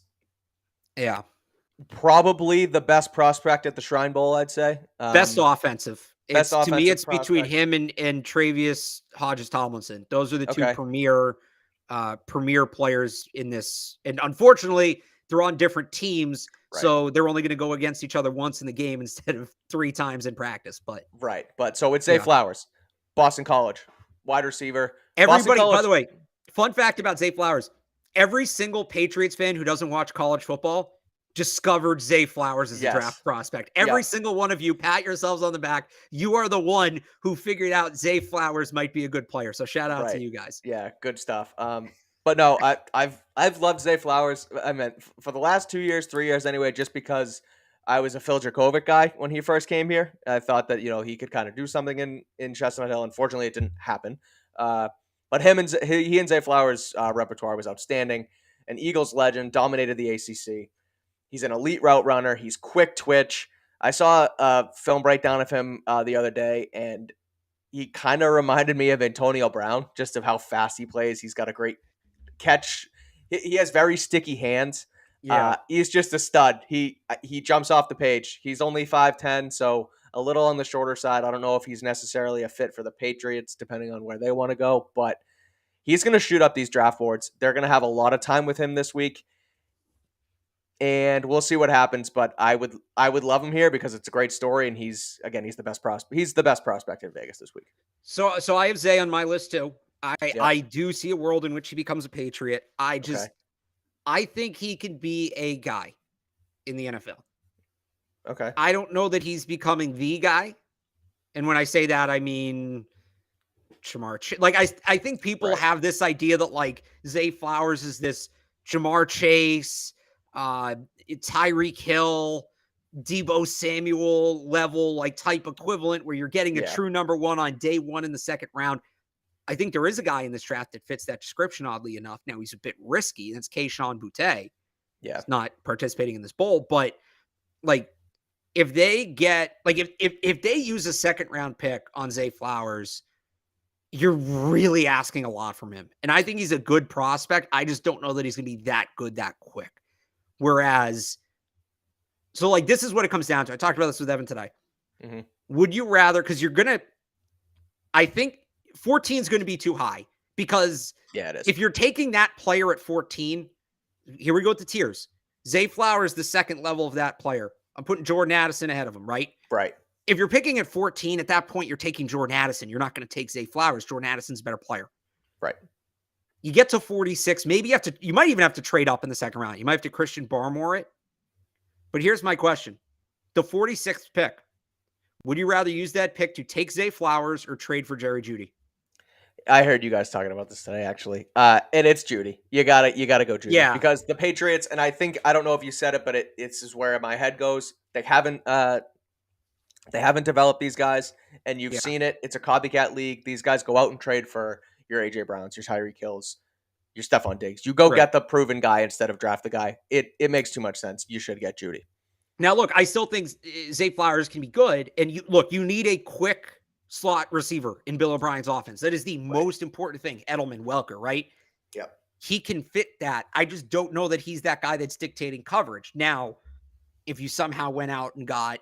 probably the best prospect at the Shrine Bowl, I'd say. Best offensive. Best To me, offensive it's between prospect. him and Travius Hodges-Tomlinson. Those are the two Okay. premier players in this. And unfortunately, they're on different teams, Right. so they're only going to go against each other once in the game instead of 3 times in practice. But Right. But so it's Zay Flowers, Boston College, wide receiver. Everybody, by the way, fun fact about Zay Flowers, every single Patriots fan who doesn't watch college football discovered Zay Flowers as a draft prospect. Every single one of you, pat yourselves on the back. You are the one who figured out Zay Flowers might be a good player. So shout out to you guys. Yeah, good stuff. But no, I've loved Zay Flowers. I mean, for the last 2 years, 3 years anyway, just because I was a Phil Dracovic guy when he first came here. I thought that he could kind of do something in Chestnut Hill. Unfortunately, it didn't happen. But he and Zay Flowers' repertoire was outstanding. An Eagles legend, dominated the ACC. He's an elite route runner. He's quick twitch. I saw a film breakdown of him the other day, and he kind of reminded me of Antonio Brown, just of how fast he plays. He's got a great catch. He has very sticky hands. Yeah. He's just a stud. He jumps off the page. He's only 5'10", so a little on the shorter side. I don't know if he's necessarily a fit for the Patriots, depending on where they want to go, but he's going to shoot up these draft boards. They're going to have a lot of time with him this week, and we'll see what happens. But I would love him here because it's a great story, and he's the best prospect. He's the best prospect in Vegas this week. So I have Zay on my list too. I do see a world in which he becomes a Patriot. I think he can be a guy in the NFL. Okay. I don't know that he's becoming the guy. And when I say that, I mean Jamar Chase. Like, I think people have this idea that, like, Zay Flowers is this Jamar Chase, Tyreek Hill, Deebo Samuel level, like, type equivalent where you're getting a true number 1 on day 1 in the 2nd round. I think there is a guy in this draft that fits that description, oddly enough. Now, he's a bit risky. That's Kayshon Boutte. Yeah. He's not participating in this bowl, but, like, if they get, like, if they use a 2nd round pick on Zay Flowers, you're really asking a lot from him. And I think he's a good prospect. I just don't know that he's going to be that good that quick. Whereas, so, like, this is what it comes down to. I talked about this with Evan today. Mm-hmm. Would you rather, because you're going to, I think 14 is going to be too high, because it is. If you're taking that player at 14, here we go with the tiers. Zay Flowers, the 2nd level of that player. I'm putting Jordan Addison ahead of him, right? Right. If you're picking at 14, at that point, you're taking Jordan Addison. You're not going to take Zay Flowers. Jordan Addison's a better player. Right. You get to 46. Maybe you might even have to trade up in the 2nd round. You might have to Christian Barmore it. But here's my question. The 46th pick. Would you rather use that pick to take Zay Flowers or trade for Jerry Jeudy? I heard you guys talking about this today, actually. And it's Jeudy. You gotta go Jeudy. Yeah. Because the Patriots, and I don't know if you said it, but it's just where my head goes. They haven't developed these guys, and you've seen it. It's a copycat league. These guys go out and trade for your AJ Browns, your Tyreek Hills, your Stephon Diggs. You go get the proven guy instead of draft the guy. It makes too much sense. You should get Jeudy. Now, look, I still think Zay Flowers can be good. And you need a quick slot receiver in Bill O'Brien's offense. That is the most important thing. Edelman, Welker, right? Yep. He can fit that. I just don't know that he's that guy that's dictating coverage. Now, if you somehow went out and got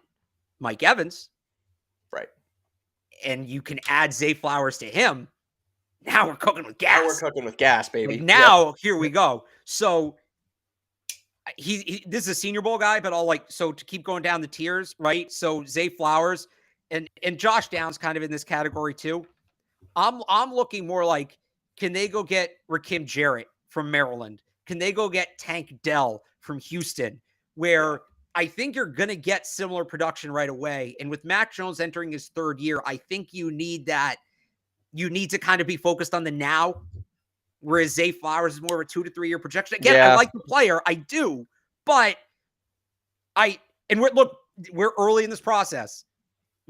Mike Evans, right, and you can add Zay Flowers to him, now we're cooking with gas. Now we're cooking with gas, baby. Like, now, here we go. So he this is a Senior Bowl guy, but so to keep going down the tiers, right? So Zay Flowers and Josh Downs kind of in this category too. I'm looking more like, can they go get Rakim Jarrett from Maryland? Can they go get Tank Dell from Houston? Where I think you're going to get similar production right away. And with Mac Jones entering his 3rd year, I think you need that. You need to kind of be focused on the now, whereas Zay Flowers is more of a 2 to 3 year projection. Again, I like the player. I do. But we're early in this process.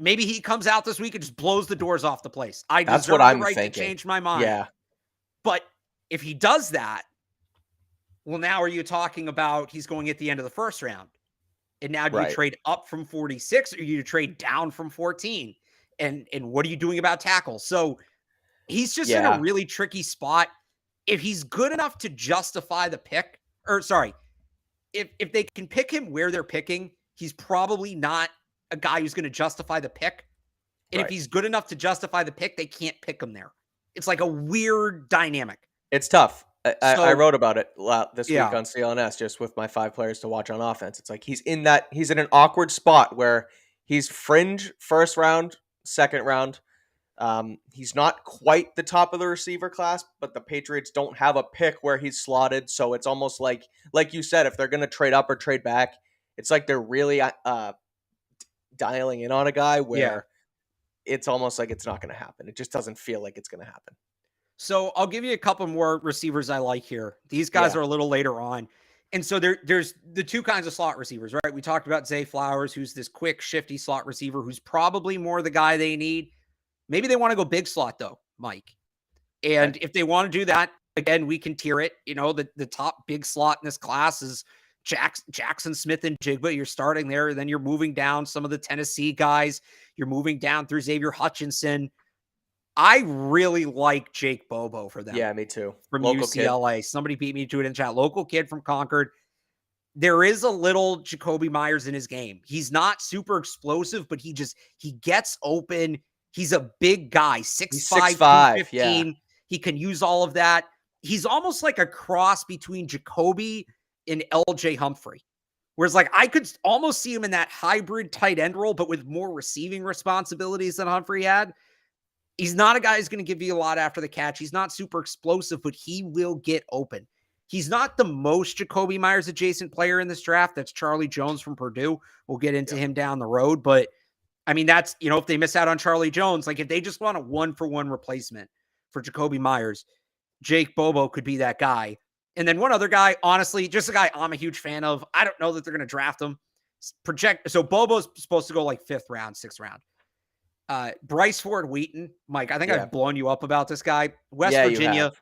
maybe he comes out this week and just blows the doors off the place. I That's what deserve the I'm right thinking. to change my mind. Yeah. But if he does that, well, now are you talking about he's going at the end of the first round? And now do you Right. trade up from 46 or do you trade down from 14? And what are you doing about tackles? So he's just in a Yeah. really tricky spot. If he's good enough to justify the pick, or sorry, if they can pick him where they're picking, he's probably not a guy who's going to justify the pick. And if Right. he's good enough to justify the pick, they can't pick him there. It's like a weird dynamic. It's tough. I So, wrote about it this week yeah. on CLNS just with my 5 players to watch on offense. It's like he's in an awkward spot where he's fringe first round, second round. He's not quite the top of the receiver class, but the Patriots don't have a pick where he's slotted. So it's almost like you said, if they're going to trade up or trade back, it's like they're really dialing in on a guy where it's almost like it's not going to happen. It just doesn't feel like it's going to happen. So I'll give you a couple more receivers I like here. These guys Yeah. are a little later on. And so there's the two kinds of slot receivers, right? We talked about Zay Flowers, who's this quick, shifty slot receiver who's probably more the guy they need. Maybe they want to go big slot, though, Mike. And if they want to do that, again, we can tier it. You know, the top big slot in this class is Jackson Smith and Jigba. You're starting there. Then you're moving down some of the Tennessee guys. You're moving down through Xavier Hutchinson. I really like Jake Bobo for them. Yeah, me too. From Local UCLA. kid. Somebody beat me to it in chat. Local kid from Concord. There is a little Jacoby Myers in his game. He's not super explosive, but he gets open. He's a big guy, 6'5", 215. Yeah. He can use all of that. He's almost like a cross between Jacoby and LJ Humphrey. Whereas, like, I could almost see him in that hybrid tight end role, but with more receiving responsibilities than Humphrey had. He's not a guy who's going to give you a lot after the catch. He's not super explosive, but he will get open. He's not the most Jacoby Myers adjacent player in this draft. That's Charlie Jones from Purdue. We'll get into him down the road. But, I mean, that's, you know, if they miss out on Charlie Jones, like if they just want a one-for-one replacement for Jacoby Myers, Jake Bobo could be that guy. And then one other guy, honestly, just a guy I'm a huge fan of. I don't know that they're going to draft him. So Bobo's supposed to go like 5th round, 6th round. Bryce Ford Wheaton, Mike, I think I've blown you up about this guy. West Virginia,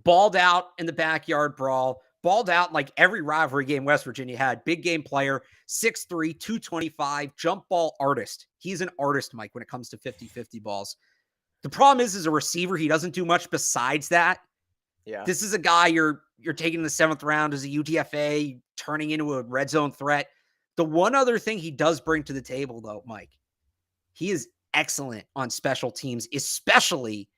balled out in the backyard brawl, balled out in like every rivalry game West Virginia had. Big game player, 6'3", 225, jump ball artist. He's an artist, Mike, when it comes to 50-50 balls. The problem is, as a receiver, he doesn't do much besides that. Yeah. This is a guy you're taking in the 7th round as a UDFA, turning into a red zone threat. The one other thing he does bring to the table, though, Mike, he is excellent on special teams, especially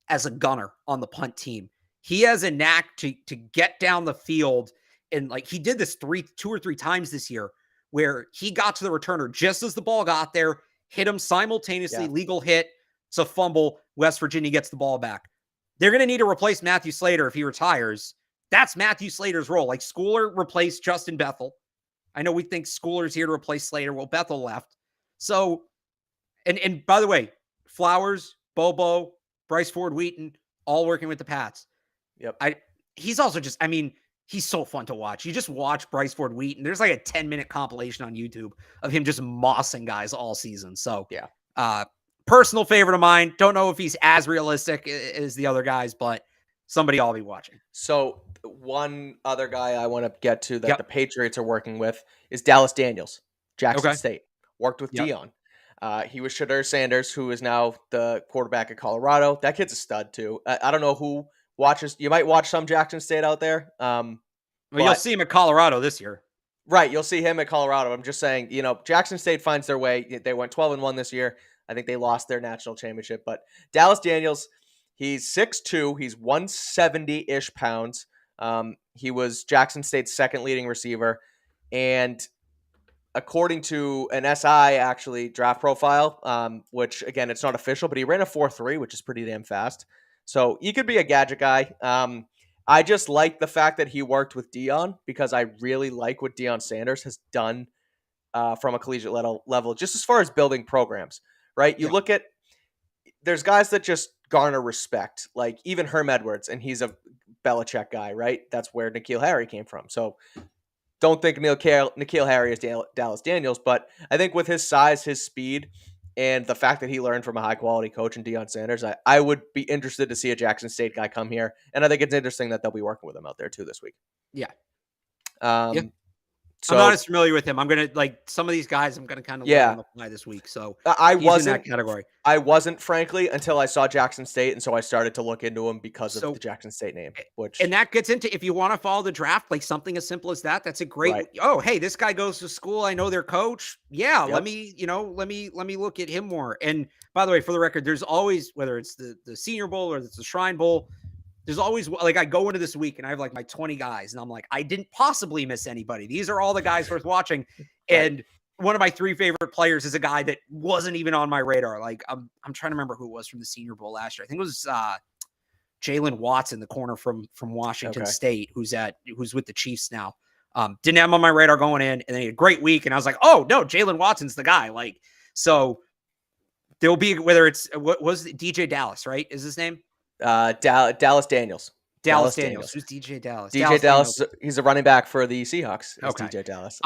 as a gunner on the punt team. He has a knack to get down the field. And like he did this 2 or 3 times this year where he got to the returner just as the ball got there, hit him simultaneously, legal hit. It's a fumble. West Virginia gets the ball back. They're going to need to replace Matthew Slater if he retires. That's Matthew Slater's role. Like Schooler replaced Justin Bethel. I know we think Schooler's here to replace Slater. Well, Bethel left. So, and by the way, Flowers, Bobo, Bryce Ford Wheaton, all working with the Pats. Yep. He's also just, I mean, he's so fun to watch. You just watch Bryce Ford Wheaton. There's like a 10-minute compilation on YouTube of him just mossing guys all season. So, personal favorite of mine. Don't know if he's as realistic as the other guys, but somebody I'll be watching. So, one other guy I want to get to that the Patriots are working with is Dallas Daniels, Jackson State. Worked with Dion. He was Shedeur Sanders, who is now the quarterback at Colorado. That kid's a stud, too. I don't know who watches. You might watch some Jackson State out there. Well, you'll see him at Colorado this year. Right, you'll see him at Colorado. I'm just saying, you know, Jackson State finds their way. They went 12-1 this year. I think they lost their national championship. But Dallas Daniels, he's 6'2". He's 170-ish pounds. He was Jackson State's second leading receiver. And according to an SI, actually, draft profile, which, again, it's not official, but he ran a 4.3, which is pretty damn fast. So he could be a gadget guy. I just like the fact that he worked with Dion because I really like what Deion Sanders has done from a collegiate level, just as far as building programs, right? You look at, there's guys that just garner respect, like even Herm Edwards, and he's a Belichick guy, right? That's where N'Keal Harry came from. So don't think N'Keal Harry is Dallas Daniels, but I think with his size, his speed, And the fact that he learned from a high quality coach in Deion Sanders, I would be interested to see a Jackson State guy come here. And I think it's interesting that they'll be working with him out there too this week. Yeah. Yeah. Um, I'm not so as familiar with him. I'm going to like some of these guys I'm going to kind of learn on yeah, the fly this week. So I he's in that wasn't. category. I wasn't, frankly, until I saw Jackson State, and so I started to look into him because of the So Jackson State name. and Which that gets into if you want to follow the draft, like something as simple as that. That's a great. right, Oh, hey, this guy goes to school. I know their coach. Yeah, let yep, me, let me look at him more. And by the way, for the record, there's always whether it's the Senior Bowl or it's the Shrine Bowl. There's always like I go into this week and I have like my 20 guys, and I'm like, I didn't possibly miss anybody. These are all the guys worth watching. right. And one of my 3 favorite players is a guy that wasn't even on my radar. Like I'm trying to remember who it was from the Senior Bowl last year. I think it was Jalen Watson, the corner from Washington Okay. State, who's with the Chiefs now. Didn't have him on my radar going in, and then he had a great week, and I was like, oh no, Jalen Watson's the guy. Like, so there'll be whether it's what was it, DJ Dallas, right? Is his name? Dallas Daniels. Dallas Daniels. Who's DJ Dallas? DJ Dallas. He's a running back for the Seahawks. Is Okay. DJ Dallas.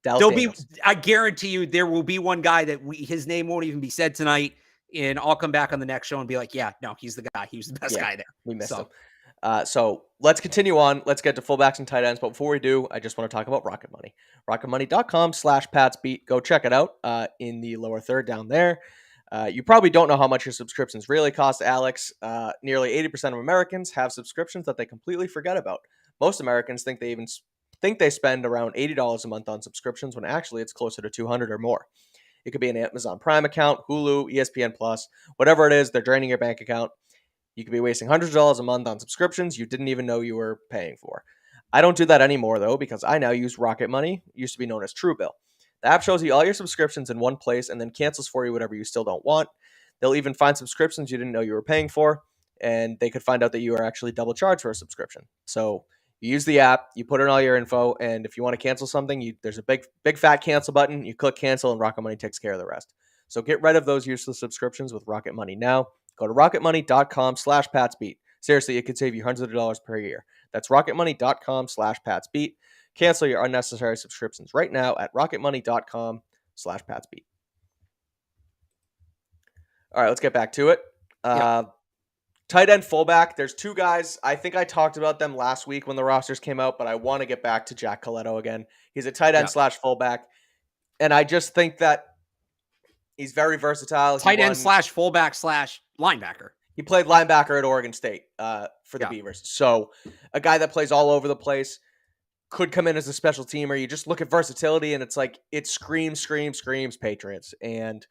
There'll Daniels. be. I guarantee you, there will be one guy that his name won't even be said tonight, and I'll come back on the next show and be like, yeah, no, he's the guy. He was the best guy there. We missed him. So let's continue on. Let's get to fullbacks and tight ends. But before we do, I just want to talk about Rocket Money. RocketMoney.com/PatsBeat. Go check it out in the lower third down there. You probably don't know how much your subscriptions really cost, Alex. Nearly 80% of Americans have subscriptions that they completely forget about. Most Americans think they spend around $80 a month on subscriptions when actually it's closer to $200 or more. It could be an Amazon Prime account, Hulu, ESPN Plus, whatever it is, they're draining your bank account. You could be wasting hundreds of dollars a month on subscriptions you didn't even know you were paying for. I don't do that anymore, though, because I now use Rocket Money, used to be known as Truebill. The app shows you all your subscriptions in one place and then cancels for you whatever you still don't want. They'll even find subscriptions you didn't know you were paying for, and they could find out that you are actually double charged for a subscription. So you use the app, you put in all your info, and if you want to cancel something, there's a big fat cancel button. You click cancel, and Rocket Money takes care of the rest. So get rid of those useless subscriptions with Rocket Money now. Go to rocketmoney.com/PatsBeat. Seriously, it could save you hundreds of dollars per year. That's rocketmoney.com/PatsBeat. Cancel your unnecessary subscriptions right now at rocketmoney.com/PatsBeat. All right, let's get back to it. Tight end, fullback. There's 2 guys. I think I talked about them last week when the rosters came out, but I want to get back to Jack Coletto again. He's a tight end / fullback, and I just think that he's very versatile. Tight end / fullback / linebacker. He played linebacker at Oregon State for the Beavers. So a guy that plays all over the place, could come in as a special teamer. You just look at versatility, and it's like it screams Patriots. And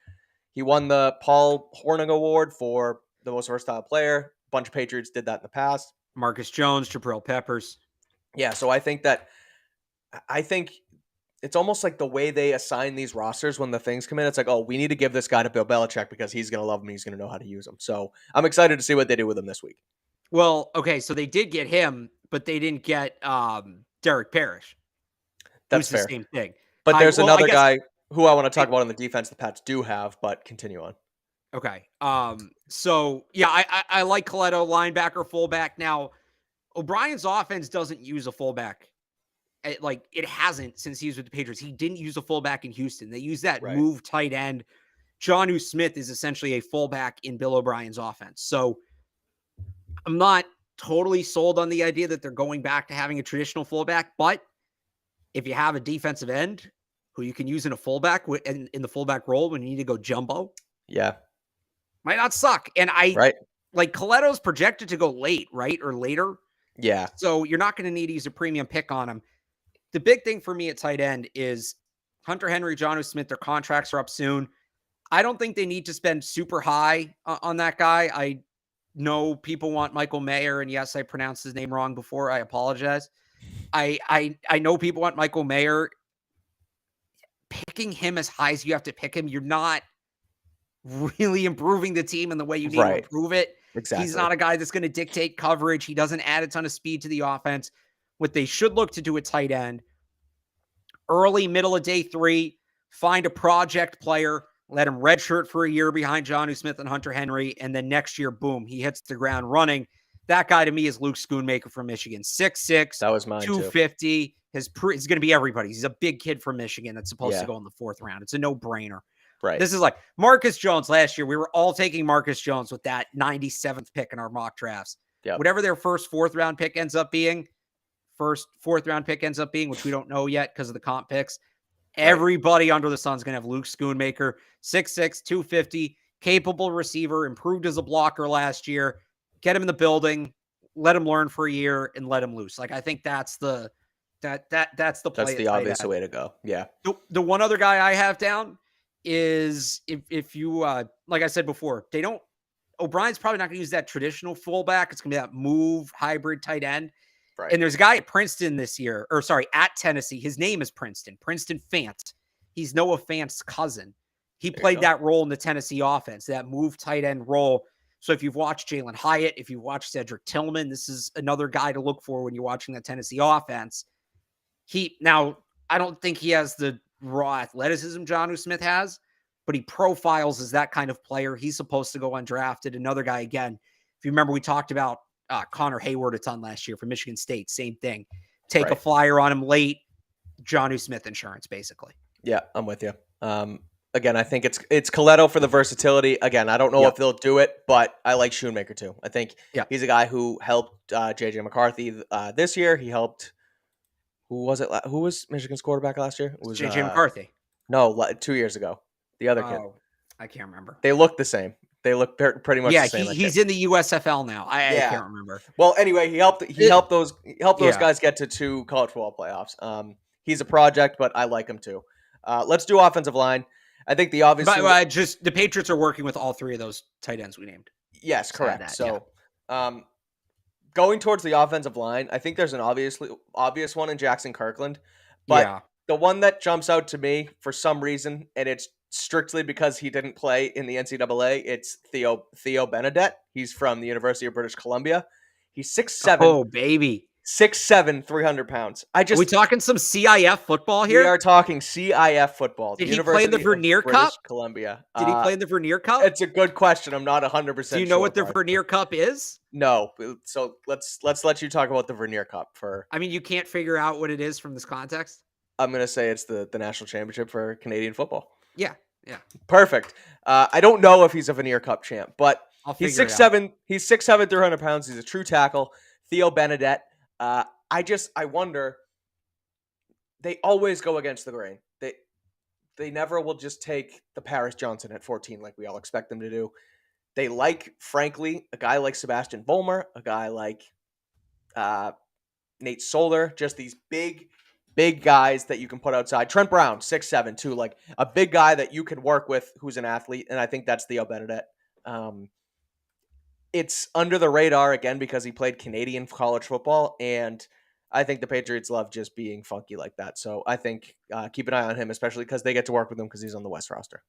he won the Paul Hornung Award for the most versatile player. A bunch of Patriots did that in the past. Marcus Jones, Jabril Peppers. Yeah, so I think it's almost like the way they assign these rosters when the things come in. It's like, oh, we need to give this guy to Bill Belichick because he's going to love him. He's going to know how to use him. So I'm excited to see what they do with him this week. Well, okay, so they did get him, but they didn't get Derek Parrish. That's fair. The same thing. But there's another guy who I want to talk about on the defense the Pats do have, but continue on. Okay. So yeah, I like Coletto, linebacker, fullback. Now, O'Brien's offense doesn't use a fullback. It hasn't since he was with the Patriots. He didn't use a fullback in Houston. They use that move tight end. Jonnu Smith is essentially a fullback in Bill O'Brien's offense. So I'm not totally sold on the idea that they're going back to having a traditional fullback, but if you have a defensive end who you can use in a fullback in the fullback role when you need to go jumbo, might not suck. And like Coletto's projected to go late, right? Or later. Yeah. So you're not going to need to use a premium pick on him. The big thing for me at tight end is Hunter Henry, Jonnu Smith, their contracts are up soon. I don't think they need to spend super high on that guy. I know people want Michael Mayer, and yes, I pronounced his name wrong before. I apologize. I know people want Michael Mayer. Picking him as high as you have to pick him, you're not really improving the team in the way you need to improve it. Exactly. He's not a guy that's going to dictate coverage. He doesn't add a ton of speed to the offense. What they should look to do at tight end, early, middle of day 3, find a project player, let him redshirt for a year behind Jonnu Smith and Hunter Henry, and then next year, boom, he hits the ground running. That guy to me is Luke Schoonmaker from Michigan. 6'6", that was mine 250. He's going to be everybody's. He's a big kid from Michigan that's supposed to go in the 4th round. It's a no-brainer. Right. This is like Marcus Jones last year. We were all taking Marcus Jones with that 97th pick in our mock drafts. Yep. Whatever their first fourth round pick ends up being, which we don't know yet because of the comp picks. Everybody under the sun is going to have Luke Schoonmaker, 6'6", 250, capable receiver, improved as a blocker last year. Get him in the building, let him learn for a year, and let him loose. Like, I think that's the play. That's the obvious way to go. Yeah. The one other guy I have down is if you like I said before, O'Brien's probably not going to use that traditional fullback. It's going to be that move hybrid tight end. Right. And there's a guy at Princeton at Tennessee. His name is Princeton Fant. He's Noah Fant's cousin. He played that role in the Tennessee offense, that move tight end role. So if you've watched Jalen Hyatt, if you've watched Cedric Tillman, this is another guy to look for when you're watching the Tennessee offense. Now, I don't think he has the raw athleticism Jonnu Smith has, but he profiles as that kind of player. He's supposed to go undrafted. Another guy, again, if you remember, we talked about Connor Hayward a ton last year from Michigan State. Same thing. Take a flyer on him late. Jonnu Smith insurance, basically. Yeah, I'm with you. Again, I think it's Coletto for the versatility. Again, I don't know if they'll do it, but I like Schoonmaker too. I think he's a guy who helped J.J. McCarthy this year. He helped. Who was it? Who was Michigan's quarterback last year? It was J.J. McCarthy. No, 2 years ago. The other kid. I can't remember. They look the same. They look pretty much the same. He's in the USFL now. I can't remember. Well, anyway, he helped those guys get to 2 college football playoffs. He's a project, but I like him too. Let's do offensive line. I think the obvious. Just the Patriots are working with all 3 of those tight ends we named. Yes, correct. Going towards the offensive line, I think there's an obvious one in Jackson Kirkland, but the one that jumps out to me for some reason, and it's strictly because he didn't play in the NCAA, it's Theo Benedette. He's from the University of British Columbia. He's 6'7". Oh, baby. 6'7", 300 pounds. Are we talking some CIF football here? We are talking CIF football. Did he play in the Vernier Cup? Columbia. Did he play in the Vernier Cup? It's a good question. I'm not 100% Do you know what the Vernier Cup is? No. So let's let you talk about the Vernier Cup for. I mean, you can't figure out what it is from this context? I'm going to say it's the national championship for Canadian football. Yeah. Perfect. I don't know if he's a Vernier Cup champ, but he's 6'7". He's 6'7", 300 pounds. He's a true tackle. Theo Benedette. I wonder. They always go against the grain. They never will just take the Paris Johnson at 14 like we all expect them to do. They like, frankly, a guy like Sebastian Vollmer, a guy like Nate Solder, just these big guys that you can put outside. Trent Brown, 6'7", too, like a big guy that you can work with who's an athlete, and I think that's Theo Benedette. It's under the radar, again, because he played Canadian college football, and I think the Patriots love just being funky like that. So I think keep an eye on him, especially because they get to work with him because he's on the West roster.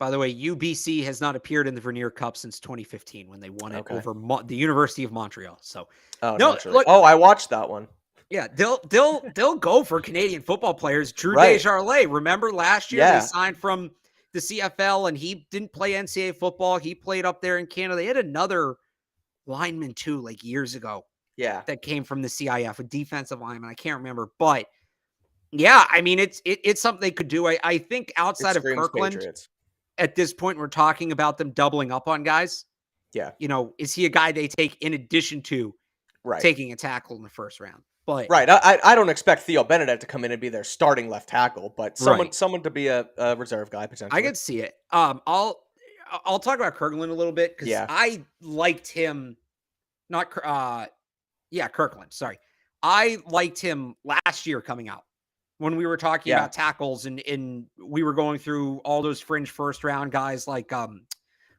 By the way, UBC has not appeared in the Vernier Cup since 2015 when they won it over the University of Montreal. So, look, I watched that one. Yeah, they'll go for Canadian football players. Drew Desjardins, remember last year they signed from the CFL and he didn't play NCAA football. He played up there in Canada. They had another lineman too, like years ago. Yeah, that came from the CIF, a defensive lineman. I can't remember, but yeah, I mean it's something they could do. I think outside of Kirkland, Patriots. At this point, we're talking about them doubling up on guys. Yeah, is he a guy they take in addition to taking a tackle in the first round? But I don't expect Theo Benedette to come in and be their starting left tackle, but someone to be a reserve guy potentially. I could see it. I'll talk about Kirkland a little bit because I liked him. Kirkland. Sorry, I liked him last year coming out when we were talking about tackles and we were going through all those fringe first round guys like what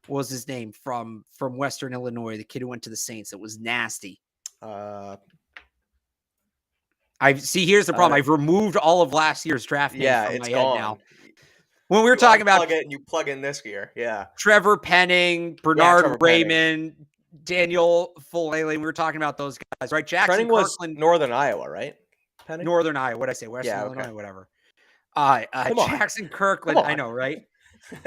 was his name from Western Illinois, the kid who went to the Saints. It was nasty. Here's the problem. I've removed all of last year's draft names from my head now. When we were talking about it and you plug in this year, Trevor Penning, Bernard Raymond, Daniel Fulele, we were talking about those guys, right? Jackson Kirkland, Northern Iowa, right? Penning? Northern Iowa. What'd I say? Western Illinois, whatever. Jackson Kirkland, I know, right?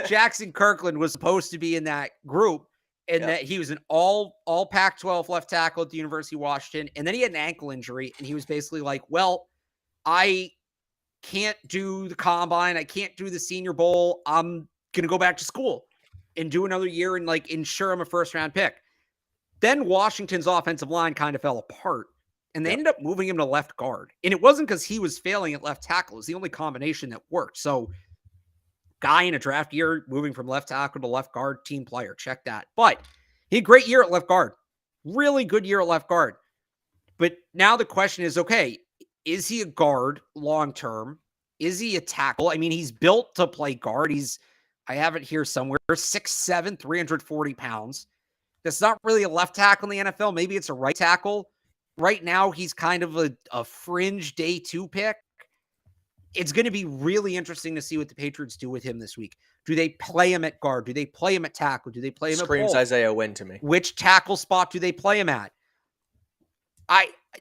Jackson Kirkland was supposed to be in that group, and that he was an all Pac-12 left tackle at the University of Washington, and then he had an ankle injury, and he was basically like, well, I can't do the combine. I can't do the Senior Bowl. I'm going to go back to school and do another year and like ensure him a first-round pick. Then Washington's offensive line kind of fell apart, and they ended up moving him to left guard. And it wasn't because he was failing at left tackle. It was the only combination that worked. So guy in a draft year moving from left tackle to left guard, team player, check that. But he had a great year at left guard. Really good year at left guard. But now the question is, okay, is he a guard long-term? Is he a tackle? I mean, he's built to play guard. I have it here somewhere, 6'7", 340 pounds. That's not really a left tackle in the NFL. Maybe it's a right tackle. Right now, he's kind of a fringe day 2 pick. It's going to be really interesting to see what the Patriots do with him this week. Do they play him at guard? Do they play him at tackle? Do they play him at both? Screams Isaiah Wynn to me. Which tackle spot do they play him at?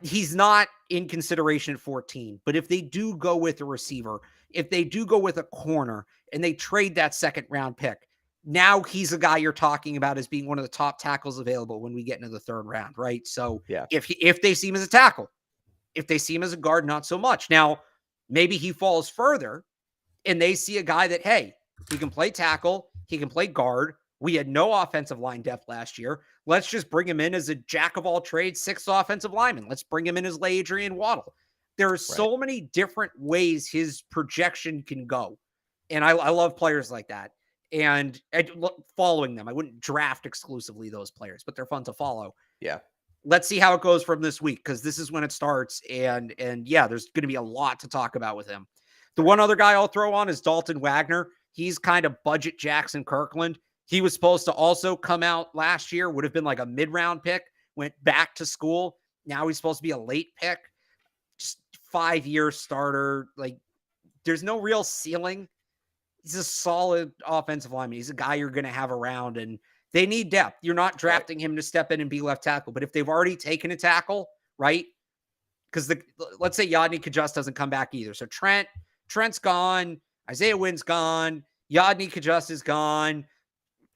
He's not in consideration at 14, but if they do go with a receiver, if they do go with a corner and they trade that second round pick, now he's a guy you're talking about as being one of the top tackles available when we get into the third round, right? So if they see him as a tackle, if they see him as a guard, not so much. Now, maybe he falls further and they see a guy that, hey, he can play tackle, he can play guard. We had no offensive line depth last year. Let's just bring him in as a jack of all trades, 6th offensive lineman. Let's bring him in as Adrian Waddle. There are so many different ways his projection can go. And I love players like that. And following them, I wouldn't draft exclusively those players, but they're fun to follow. Yeah. Let's see how it goes from this week, because this is when it starts. And yeah, there's going to be a lot to talk about with him. The one other guy I'll throw on is Dalton Wagner. He's kind of budget Jackson Kirkland. He was supposed to also come out last year, would have been like a mid-round pick, went back to school. Now he's supposed to be a late pick. Just 5-year starter. Like, there's no real ceiling. He's a solid offensive lineman. He's a guy you're going to have around, and they need depth. You're not drafting him to step in and be left tackle, but if they've already taken a tackle, right? Because let's say Yadni Kajust doesn't come back either. So Trent's gone. Isaiah Wynn's gone. Yadni Kajust is gone.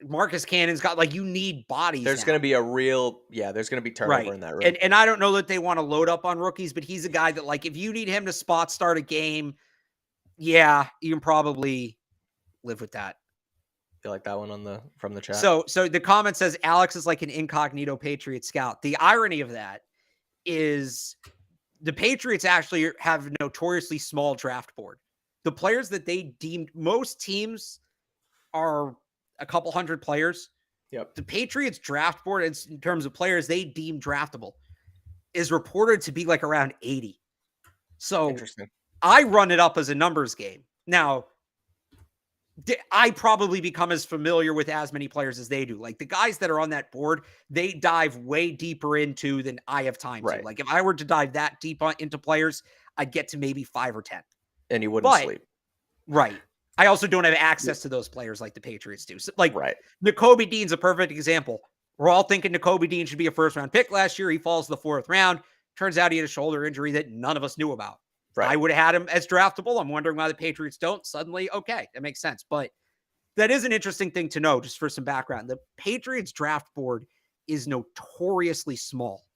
Marcus Cannon's got, like, you need bodies. There's going to be there's going to be turnover in that room. And I don't know that they want to load up on rookies, but he's a guy that, like, if you need him to spot start a game, yeah, you can probably live with that. You like that one from the chat? So the comment says Alex is like an incognito Patriot scout. The irony of that is the Patriots actually have a notoriously small draft board. The players that they deemed, most teams are a couple hundred players. Yep. The Patriots draft board, in terms of players they deem draftable, is reported to be like around 80. So interesting. I run it up as a numbers game. Now, I probably become as familiar with as many players as they do. Like, the guys that are on that board, they dive way deeper into than I have time to. Like, if I were to dive that deep into players, I'd get to maybe 5 or 10. And you wouldn't sleep. Right. I also don't have access to those players like the Patriots do. So, like, Nakobe Dean's a perfect example. We're all thinking Nakobe Dean should be a first-round pick last year. He falls to the 4th round. Turns out he had a shoulder injury that none of us knew about. I would have had him as draftable. I'm wondering why the Patriots don't. Suddenly, okay, that makes sense. But that is an interesting thing to know, just for some background. The Patriots draft board is notoriously small.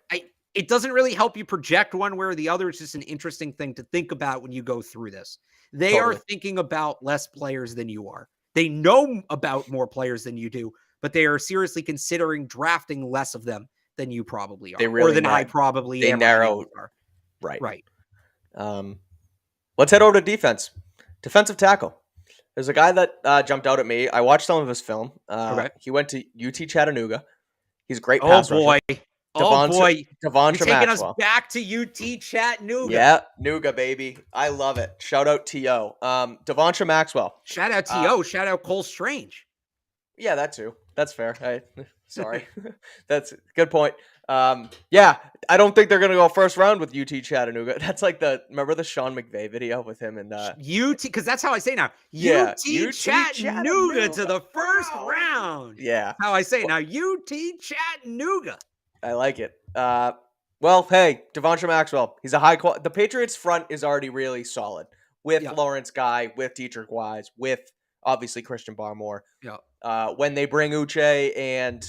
It doesn't really help you project one way or the other. It's just an interesting thing to think about when you go through this. They are thinking about less players than you are. They know about more players than you do, but they are seriously considering drafting less of them than you probably are, or than I probably am. They narrow. Right. Let's head over to defense. Defensive tackle. There's a guy that jumped out at me. I watched some of his film. He went to UT Chattanooga. He's a great pass rusher. Devontra You're taking us back to UT Chattanooga. Yeah, Nuga, baby. I love it. Shout out T.O. Devontra Maxwell. Shout out T.O. Shout out Cole Strange. Yeah, that too. That's fair. Sorry. That's a good point. Yeah, I don't think they're going to go first round with UT Chattanooga. That's like remember the Sean McVay video with him and UT, because that's how I say now. UT Chattanooga to the first round. Yeah. How I say it now. UT Chattanooga. I like it. Well, hey, Devontra Maxwell. He's a high quality. The Patriots front is already really solid with Lawrence Guy, with Dietrich Wise, with obviously Christian Barmore. Yeah. When they bring Uche and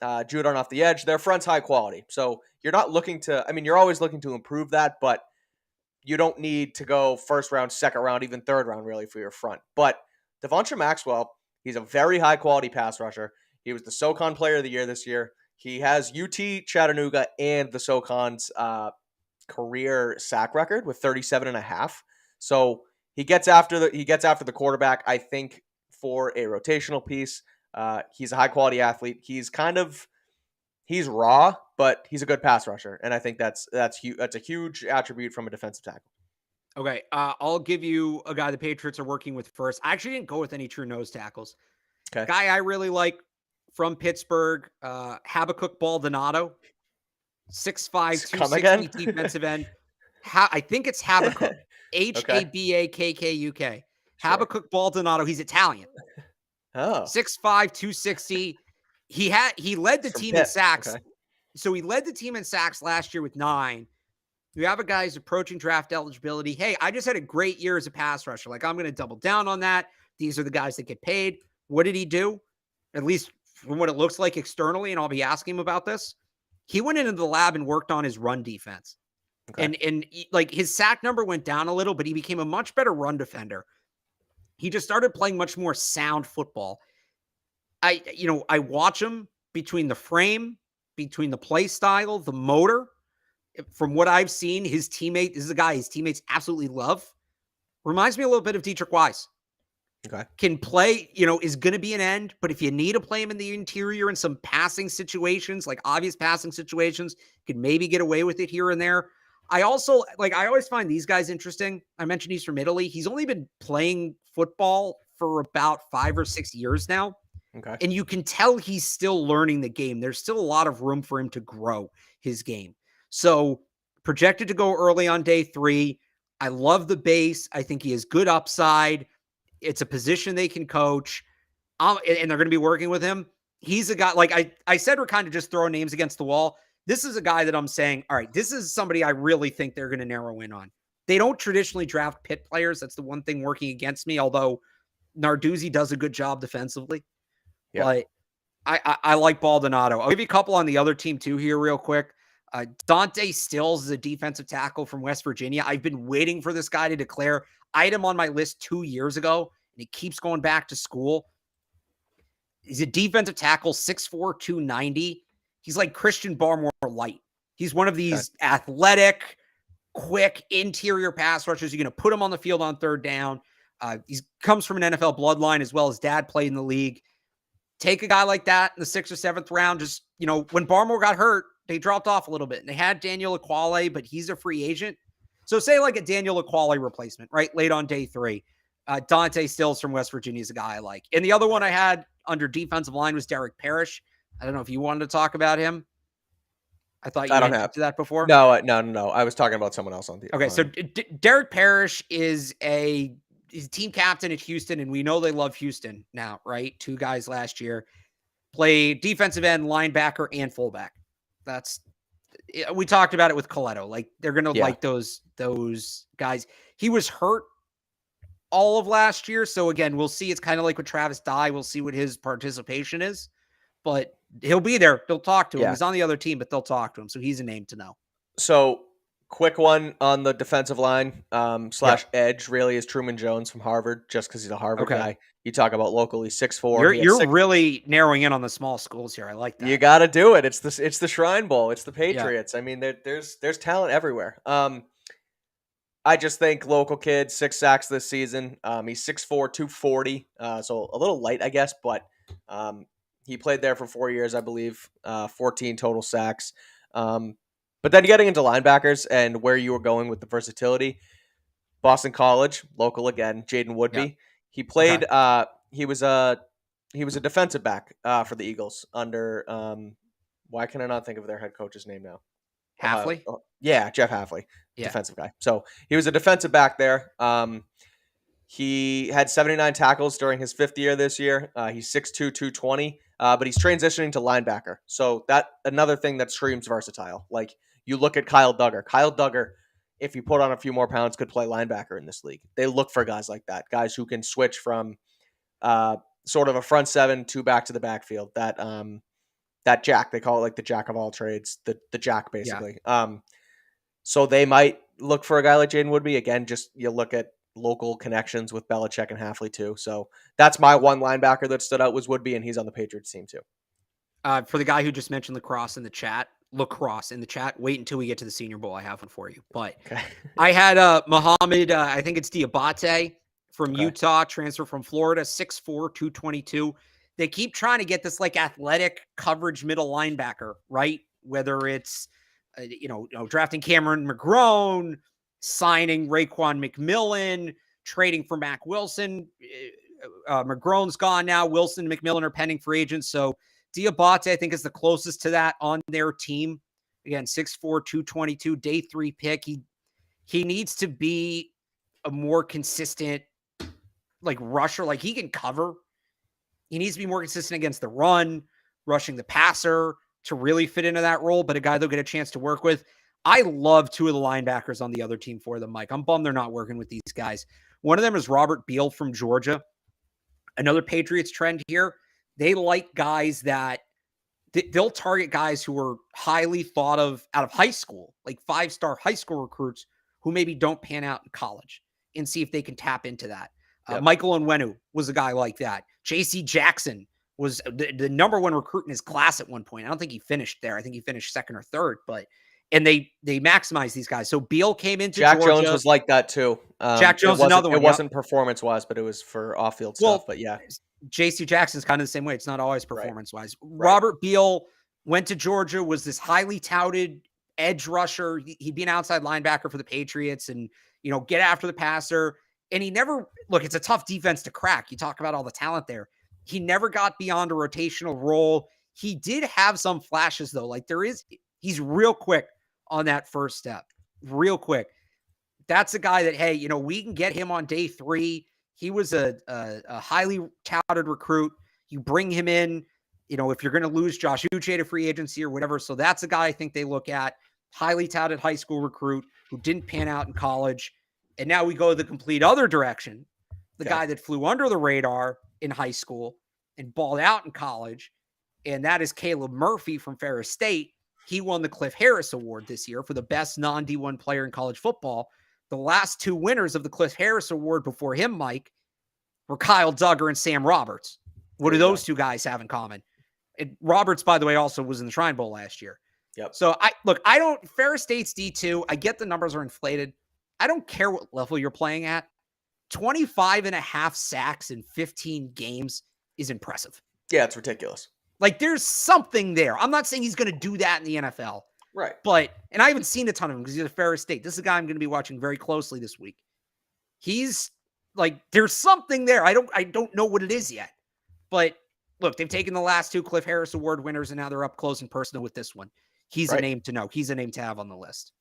Judon off the edge, their front's high quality. So you're not looking to, you're always looking to improve that, but you don't need to go first round, second round, even third round really for your front. But Devonta Maxwell, he's a very high quality pass rusher. He was the SoCon Player of the Year this year. He has UT Chattanooga and the SoCon's career sack record with 37 and a half. So he gets after the quarterback, I think, for a rotational piece. He's a high quality athlete. He's raw, but he's a good pass rusher, and I think that's a huge attribute from a defensive tackle. Okay, I'll give you a guy the Patriots are working with first. I actually didn't go with any true nose tackles. Okay. Guy I really like from Pittsburgh, Habakkuk Baldonado, 6'5", Come 260 again? defensive end. I think it's Habakkuk, Okay. Habakkuk. Sure. Habakkuk Baldonado. He's Italian. Oh. 6'5", 260. He led the From team in Pitt. sacks. Okay. So he led the team in sacks last year with 9. You have a guy who's approaching draft eligibility. Hey, I just had a great year as a pass rusher. Like, I'm going to double down on that. These are the guys that get paid. What did he do? At least from what it looks like externally, and I'll be asking him about this. He went into the lab and worked on his run defense. Okay. And like his sack number went down a little, but he became a much better run defender. He just started playing much more sound football. I watch him between the frame, between the play style, the motor. From what I've seen, his is a guy his teammates absolutely love. Reminds me a little bit of Dietrich Wise. Okay. Can play, is going to be an end, but if you need to play him in the interior in some passing situations, like obvious passing situations, can maybe get away with it here and there. I always find these guys interesting. I mentioned he's from Italy. He's only been playing football for about 5 or 6 years now. Okay. And you can tell he's still learning the game. There's still a lot of room for him to grow his game. So projected to go early on day 3. I love the base. I think he has good upside. It's a position they can coach. And they're going to be working with him. He's a guy, like I said, we're kind of just throwing names against the wall. This is a guy that I'm saying, all right, this is somebody I really think they're going to narrow in on. They don't traditionally draft Pitt players. That's the one thing working against me, although Narduzzi does a good job defensively. Yep. But I like Baldonado. I'll give you a couple on the other team too here real quick. Dante Stills is a defensive tackle from West Virginia. I've been waiting for this guy to declare. I had him on my list 2 years ago, and he keeps going back to school. He's a defensive tackle, 6'4", 290. He's like Christian Barmore light. He's one of these athletic, quick, interior pass rushers. You're going to put him on the field on third down. He comes from an NFL bloodline as well. As dad played in the league. Take a guy like that in the 6th or 7th round. Just, when Barmore got hurt, they dropped off a little bit. And they had Daniel Aquale, but he's a free agent. So say like a Daniel Aquale replacement, right? Late on day 3. Dante Stills from West Virginia is a guy I like. And the other one I had under defensive line was Derek Parrish. I don't know if you wanted to talk about him. I thought you mentioned that before. No. I was talking about someone else on the. Okay, so Derek Parrish is he's a team captain at Houston, and we know they love Houston now, right? 2 guys last year play defensive end, linebacker, and fullback. We talked about it with Coletto. Like they're going to like those guys. He was hurt all of last year. So again, we'll see. It's kind of like with Travis Dye. We'll see what his participation is, but he'll be there. They'll talk to him. He's on the other team, but they'll talk to him. So he's a name to know. So quick one on the defensive line / edge really is Truman Jones from Harvard, just because he's a Harvard guy. You talk about locally 6'4". You're really narrowing in on the small schools here. I like that. You got to do it. It's the Shrine Bowl. It's the Patriots. I mean, there's talent everywhere. I just think local kid, 6 sacks this season. He's 6'4", 240, so a little light, I guess, but he played there for 4 years, I believe, 14 total sacks. But then getting into linebackers and where you were going with the versatility, Boston College, local again, Jaden Woodby. Yeah. He played. He was a defensive back for the Eagles under. Why can I not think of their head coach's name now? Hafley? Jeff Hafley, defensive guy. So he was a defensive back there. He had 79 tackles during his 5th year this year. He's 6'2", 220, but he's transitioning to linebacker. So that another thing that screams versatile. Like you look at Kyle Duggar. Kyle Duggar, if you put on a few more pounds, could play linebacker in this league. They look for guys like that, guys who can switch from sort of a front 7 to back to the backfield. That jack, they call it like the jack of all trades, the jack basically. So they might look for a guy like Jaden Woodby. Again, just you look at local connections with Belichick and Halfley too. So that's my one linebacker that stood out was Woodby, and he's on the Patriots team too. For the guy who just mentioned lacrosse in the chat, wait until we get to the Senior Bowl. I have one for you. But Okay. I had Muhammad, I think it's Diabate from Utah, transfer from Florida, 6'4", 222. They keep trying to get this like athletic coverage middle linebacker, right? Whether it's, drafting Cameron McGrone, signing Raekwon McMillan, trading for Mac Wilson. McGrone's gone now. Wilson and McMillan are pending free agents. So Diabate, I think, is the closest to that on their team. Again, 6'4", 222, day 3 pick. He needs to be a more consistent, like, rusher. Like, he can cover. He needs to be more consistent against the run, rushing the passer to really fit into that role, but a guy they'll get a chance to work with. I love 2 of the linebackers on the other team for them, Mike. I'm bummed they're not working with these guys. One of them is Robert Beal from Georgia. Another Patriots trend here. They like guys that they'll target guys who are highly thought of out of high school, like 5-star high school recruits who maybe don't pan out in college, and see if they can tap into that. Yep. Michael Onwenu was a guy like that. J.C. Jackson was the number 1 recruit in his class at one point. I don't think he finished there. I think he finished second or third, and they maximize these guys. So Beal came into Jack Georgia. Jones was like that too. Jack Jones, another one. It wasn't performance-wise, but it was for off-field stuff. But yeah. J.C. Jackson's kind of the same way. It's not always performance-wise. Right. Robert Beal went to Georgia, was this highly touted edge rusher. He'd be an outside linebacker for the Patriots and, get after the passer. And he never, look, it's a tough defense to crack. You talk about all the talent there. He never got beyond a rotational role. He did have some flashes, though. Like he's real quick on that first step. Real quick. That's a guy that, hey, we can get him on day 3. He was a highly touted recruit. You bring him in, if you're going to lose Josh Uche to free agency or whatever. So that's a guy I think they look at. Highly touted high school recruit who didn't pan out in college. And now we go the complete other direction. The guy that flew under the radar in high school and balled out in college. And that is Caleb Murphy from Ferris State. He won the Cliff Harris Award this year for the best non-D1 player in college football. The last 2 winners of the Cliff Harris Award before him, Mike, were Kyle Duggar and Sam Roberts. What do those 2 guys have in common? Roberts, by the way, also was in the Shrine Bowl last year. Yep. So, Ferris State's D2. I get the numbers are inflated. I don't care what level you're playing at. 25.5 sacks in 15 games is impressive. Yeah, it's ridiculous. Like, there's something there. I'm not saying he's going to do that in the NFL. Right. And I haven't seen a ton of him because he's at Ferris State. This is a guy I'm going to be watching very closely this week. He's like, there's something there. I don't know what it is yet. But look, they've taken the last 2 Cliff Harris Award winners, and now they're up close and personal with this one. He's a name to know. He's a name to have on the list.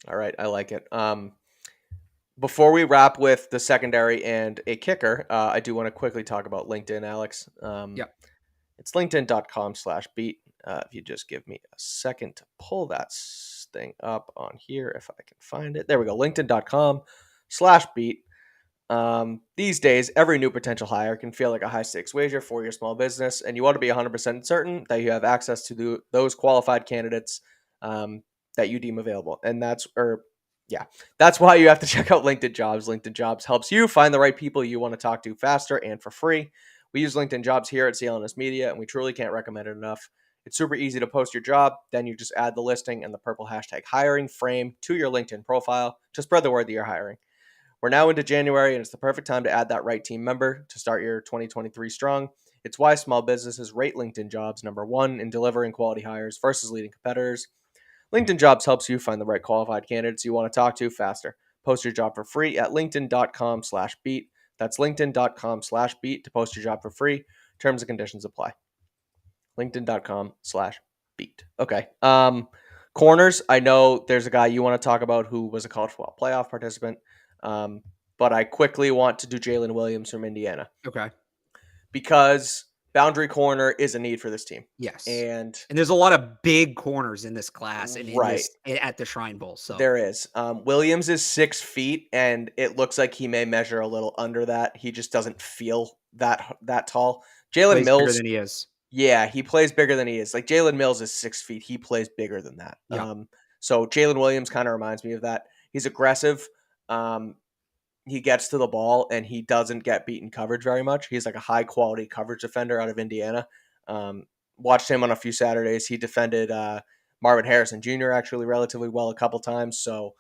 All right. I like it. Before we wrap with the secondary and a kicker, I do want to quickly talk about LinkedIn, Alex. It's linkedin.com/beat. If you just give me a second to pull that thing up on here, if I can find it. There we go. LinkedIn.com/beat. These days, every new potential hire can feel like a high-stakes wager for your small business, and you want to be 100% certain that you have access to those qualified candidates that you deem available. And that's why you have to check out LinkedIn Jobs. LinkedIn Jobs helps you find the right people you want to talk to faster and for free. We use LinkedIn Jobs here at CLNS Media, and we truly can't recommend it enough. It's super easy to post your job. Then you just add the listing and the purple hashtag hiring frame to your LinkedIn profile to spread the word that you're hiring. We're now into January, and it's the perfect time to add that right team member to start your 2023 strong. It's why small businesses rate LinkedIn Jobs number 1 in delivering quality hires versus leading competitors. LinkedIn Jobs helps you find the right qualified candidates you want to talk to faster. Post your job for free at linkedin.com/beat. That's linkedin.com/beat to post your job for free. Terms and conditions apply. LinkedIn.com/beat. Okay. Corners. I know there's a guy you want to talk about who was a college football playoff participant. But I quickly want to do Jalen Williams from Indiana. Okay. Because boundary corner is a need for this team. Yes. And there's a lot of big corners in this class and at the Shrine Bowl. So there is. Williams is 6 feet, and it looks like he may measure a little under that. He just doesn't feel that tall. Jalen Mills bigger than he is. Yeah, he plays bigger than he is. Like Jalen Mills is 6 feet. He plays bigger than that. Yeah. So Jalen Williams kind of reminds me of that. He's aggressive. he gets to the ball and he doesn't get beaten coverage very much. He's like a high quality coverage defender out of Indiana. Watched him on a few Saturdays. He defended Marvin Harrison Jr. actually relatively well a couple times. So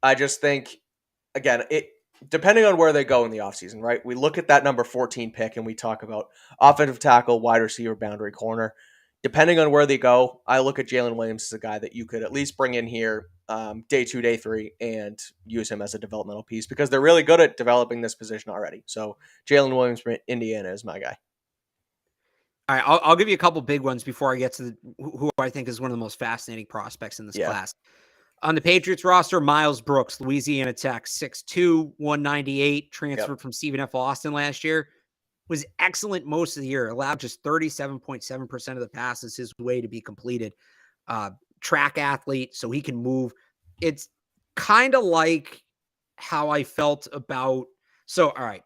I just think, again, depending on where they go in the offseason, right? We look at that number 14 pick and we talk about offensive tackle, wide receiver, boundary corner. Depending on where they go, I look at Jalen Williams as a guy that you could at least bring in here day 2, day 3, and use him as a developmental piece because they're really good at developing this position already. So Jalen Williams from Indiana is my guy. All right, I'll give you a couple big ones before I get to who I think is one of the most fascinating prospects in this class. On the Patriots roster, Miles Brooks, Louisiana Tech, 6'2", 198, transferred from Stephen F. Austin last year. Was excellent most of the year, allowed just 37.7% of the passes his way to be completed. Track athlete, so he can move. It's kind of like how I felt about... So, all right.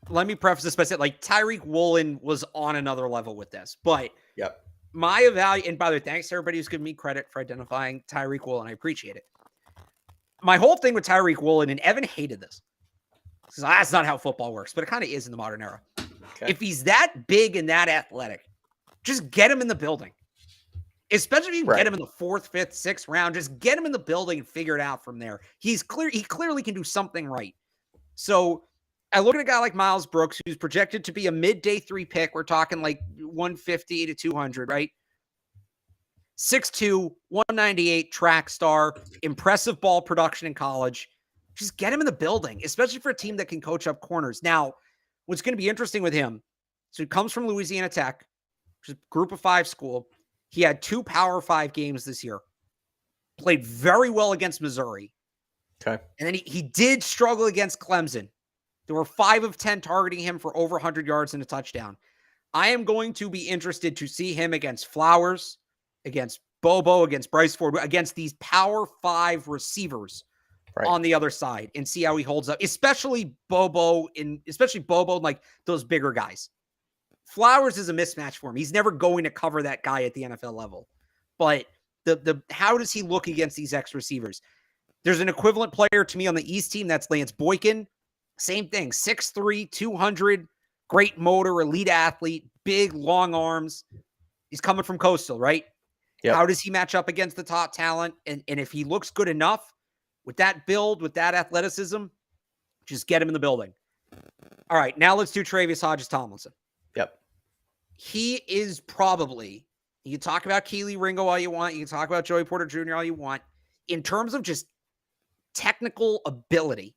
Let me preface this by saying, like, Tyreek Woolen was on another level with this, but my and by the way, thanks to everybody who's giving me credit for identifying Tyreek Woolen. I appreciate it. My whole thing with Tyreek Woolen, and Evan hated this, because that's not how football works, but it kind of is in the modern era. Okay. If he's that big and that athletic, just get him in the building. Especially if you can get him in the 4th, 5th, 6th round, just get him in the building and figure it out from there. He clearly can do something right. So I look at a guy like Miles Brooks, who's projected to be a mid-day 3 pick. We're talking like 150 to 200, right? 6'2", 198, track star, impressive ball production in college. Just get him in the building, especially for a team that can coach up corners. Now, what's going to be interesting with him, so he comes from Louisiana Tech, which is a group of 5 school. He had 2 Power 5 games this year. Played very well against Missouri. Okay. And then he did struggle against Clemson. There were 5 of 10 targeting him for over 100 yards and a touchdown. I am going to be interested to see him against Flowers, against Bobo, against Bryce Ford, against these Power 5 receivers on the other side, and see how he holds up, especially Bobo, and like those bigger guys. Flowers is a mismatch for him. He's never going to cover that guy at the NFL level. But the how does he look against these X receivers? There's an equivalent player to me on the East team. That's Lance Boykin. Same thing. 6'3", 200, great motor, elite athlete, big, long arms. He's coming from Coastal, right? Yep. How does he match up against the top talent? And if he looks good enough with that build, with that athleticism, just get him in the building. All right, now let's do Travius Hodges-Tomlinson. Yep. He is probably, you can talk about Keely Ringo all you want. You can talk about Joey Porter Jr. all you want. In terms of just technical ability,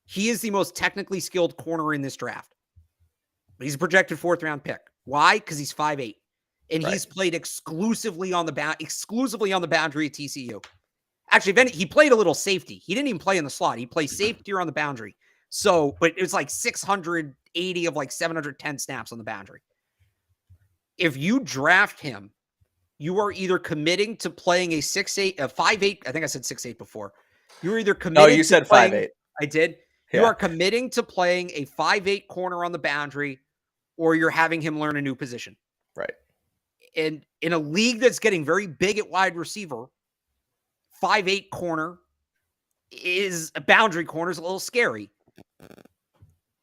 he is the most technically skilled corner in this draft. But he's a projected 4th round pick. Why? Because he's 5'8". And he's played exclusively on the boundary at TCU. Actually, he played a little safety. He didn't even play in the slot. He played safety or on the boundary. So, but it was like 680 of like 710 snaps on the boundary. If you draft him, you are either committing to playing a 6'8", a 5'8". I think I said 6'8" before. You're either committing. No, you said 5'8". I did. Yeah. You are committing to playing a 5'8" corner on the boundary, or you're having him learn a new position. Right. And in a league that's getting very big at wide receiver, 5'8" corner is a boundary corner is a little scary.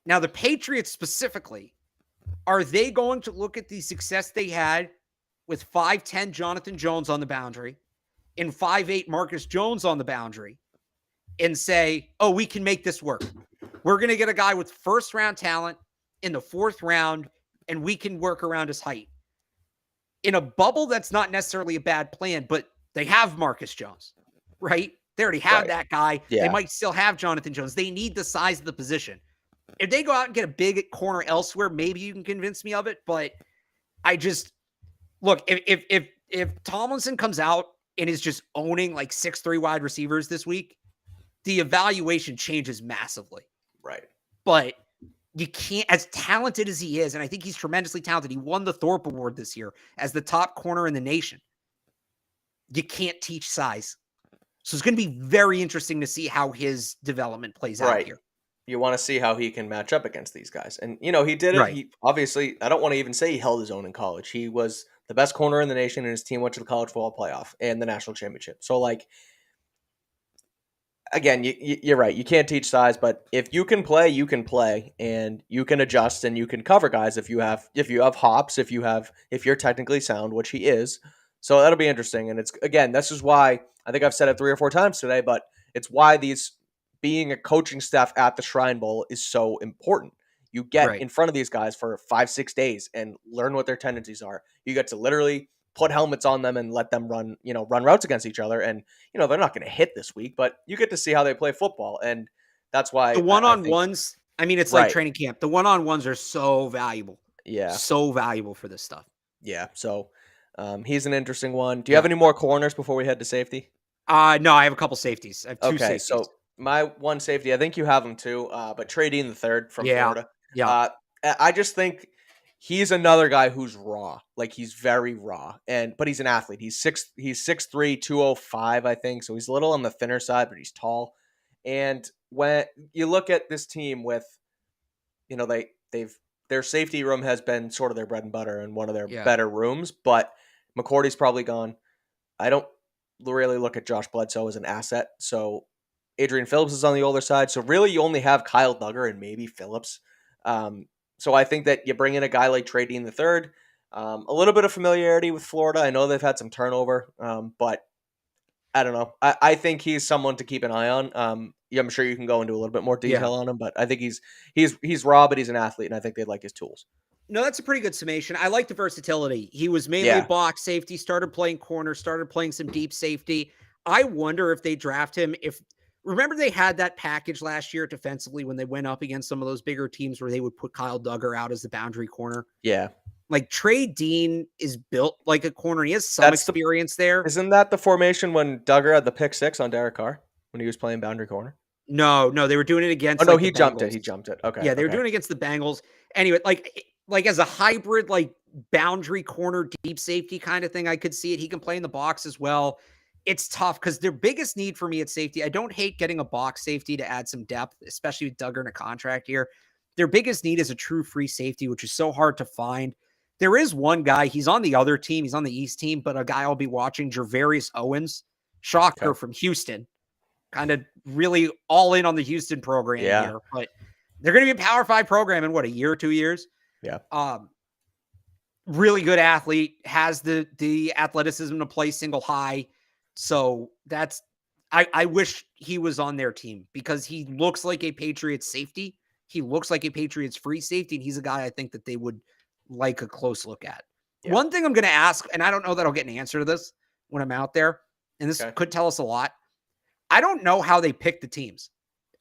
Now, the Patriots specifically, are they going to look at the success they had with 5'10" Jonathan Jones on the boundary and 5'8" Marcus Jones on the boundary and say, oh, we can make this work? We're going to get a guy with 1st round talent in the 4th round, and we can work around his height. In a bubble, that's not necessarily a bad plan, but they have Marcus Jones, right? They already have that guy. Yeah. They might still have Jonathan Jones. They need the size of the position. If they go out and get a big corner elsewhere, maybe you can convince me of it. But I just look, if Tomlinson comes out and is just owning like 6'3" wide receivers this week, the evaluation changes massively. Right. But you can't, as talented as he is, and I think he's tremendously talented. He won the Thorpe Award this year as the top corner in the nation. You can't teach size. So it's going to be very interesting to see how his development plays out here. You want to see how he can match up against these guys. And, you know, he did it. Right. He obviously, I don't want to even say he held his own in college. He was the best corner in the nation, and his team went to the college football playoff and the national championship. So, like, again, you're right. You can't teach size, but if you can play, you can play, and you can adjust and you can cover guys if you have hops, if you're technically sound, which he is. So that'll be interesting. And it's again, this is why I think I've said it 3 or 4 times today, but it's why these being a coaching staff at the Shrine Bowl is so important. You get Right. in front of these guys for 5-6 days and learn what their tendencies are. You get to literally put helmets on them and let them run routes against each other. And they're not going to hit this week, but you get to see how they play football. And that's The why I think, one-on-ones, I mean, it's like right. training camp. The one-on-ones are so valuable. Yeah. So valuable for this stuff. Yeah. So he's an interesting one. Do you have Yeah. any more corners before we head to safety? No, I have a couple safeties. I have two Okay. safeties. So my one safety, I think you have him too, but Trey Dean the third from Yeah. Florida. Yeah. I just think he's another guy who's raw. Like he's very raw, but he's an athlete. He's 6'3", 205, I think. So he's a little on the thinner side, but he's tall. And when you look at this team with, their safety room has been sort of their bread and butter and one of their Yeah. better rooms, but McCourty's probably gone. I don't really look at Josh Bledsoe as an asset. So Adrian Phillips is on the older side. So really you only have Kyle Duggar and maybe Phillips. So I think that you bring in a guy like Trey Dean the third, a little bit of familiarity with Florida. I know they've had some turnover, but I don't know. I think he's someone to keep an eye on. I'm sure you can go into a little bit more detail on him, but I think he's raw, but he's an athlete, and I think they'd like his tools. No, that's a pretty good summation. I like the versatility. He was mainly Yeah. a box safety, started playing corner, started playing some deep safety. I wonder if they draft him. Remember they had that package last year defensively when they went up against some of those bigger teams where they would put Kyle Duggar out as the boundary corner. Yeah. Like Trey Dean is built like a corner. He has some experience there. Isn't that the formation when Duggar had the pick six on Derek Carr when he was playing boundary corner? No, they were doing it against. Oh no, he jumped it. He jumped it. Okay. Yeah, they were doing it against the Bengals. Anyway, like as a hybrid, like boundary corner, deep safety kind of thing, I could see it. He can play in the box as well. It's tough because their biggest need for me at safety, I don't hate getting a box safety to add some depth, especially with Duggar in a contract here. Their biggest need is a true free safety, which is so hard to find. There is one guy, he's on the other team, he's on the East team, but a guy I'll be watching, Jervarius Owens, shocker from Houston. Kind of really all in on the Houston program here, but they're going to be a Power 5 program in a year or 2 years. Yeah. Really good athlete, has the athleticism to play single high. So I wish he was on their team because he looks like a Patriots safety. He looks like a Patriots free safety, and he's a guy I think that they would like a close look at. Yeah. One thing I'm going to ask, and I don't know that I'll get an answer to this when I'm out there, and this could tell us a lot. I don't know how they pick the teams.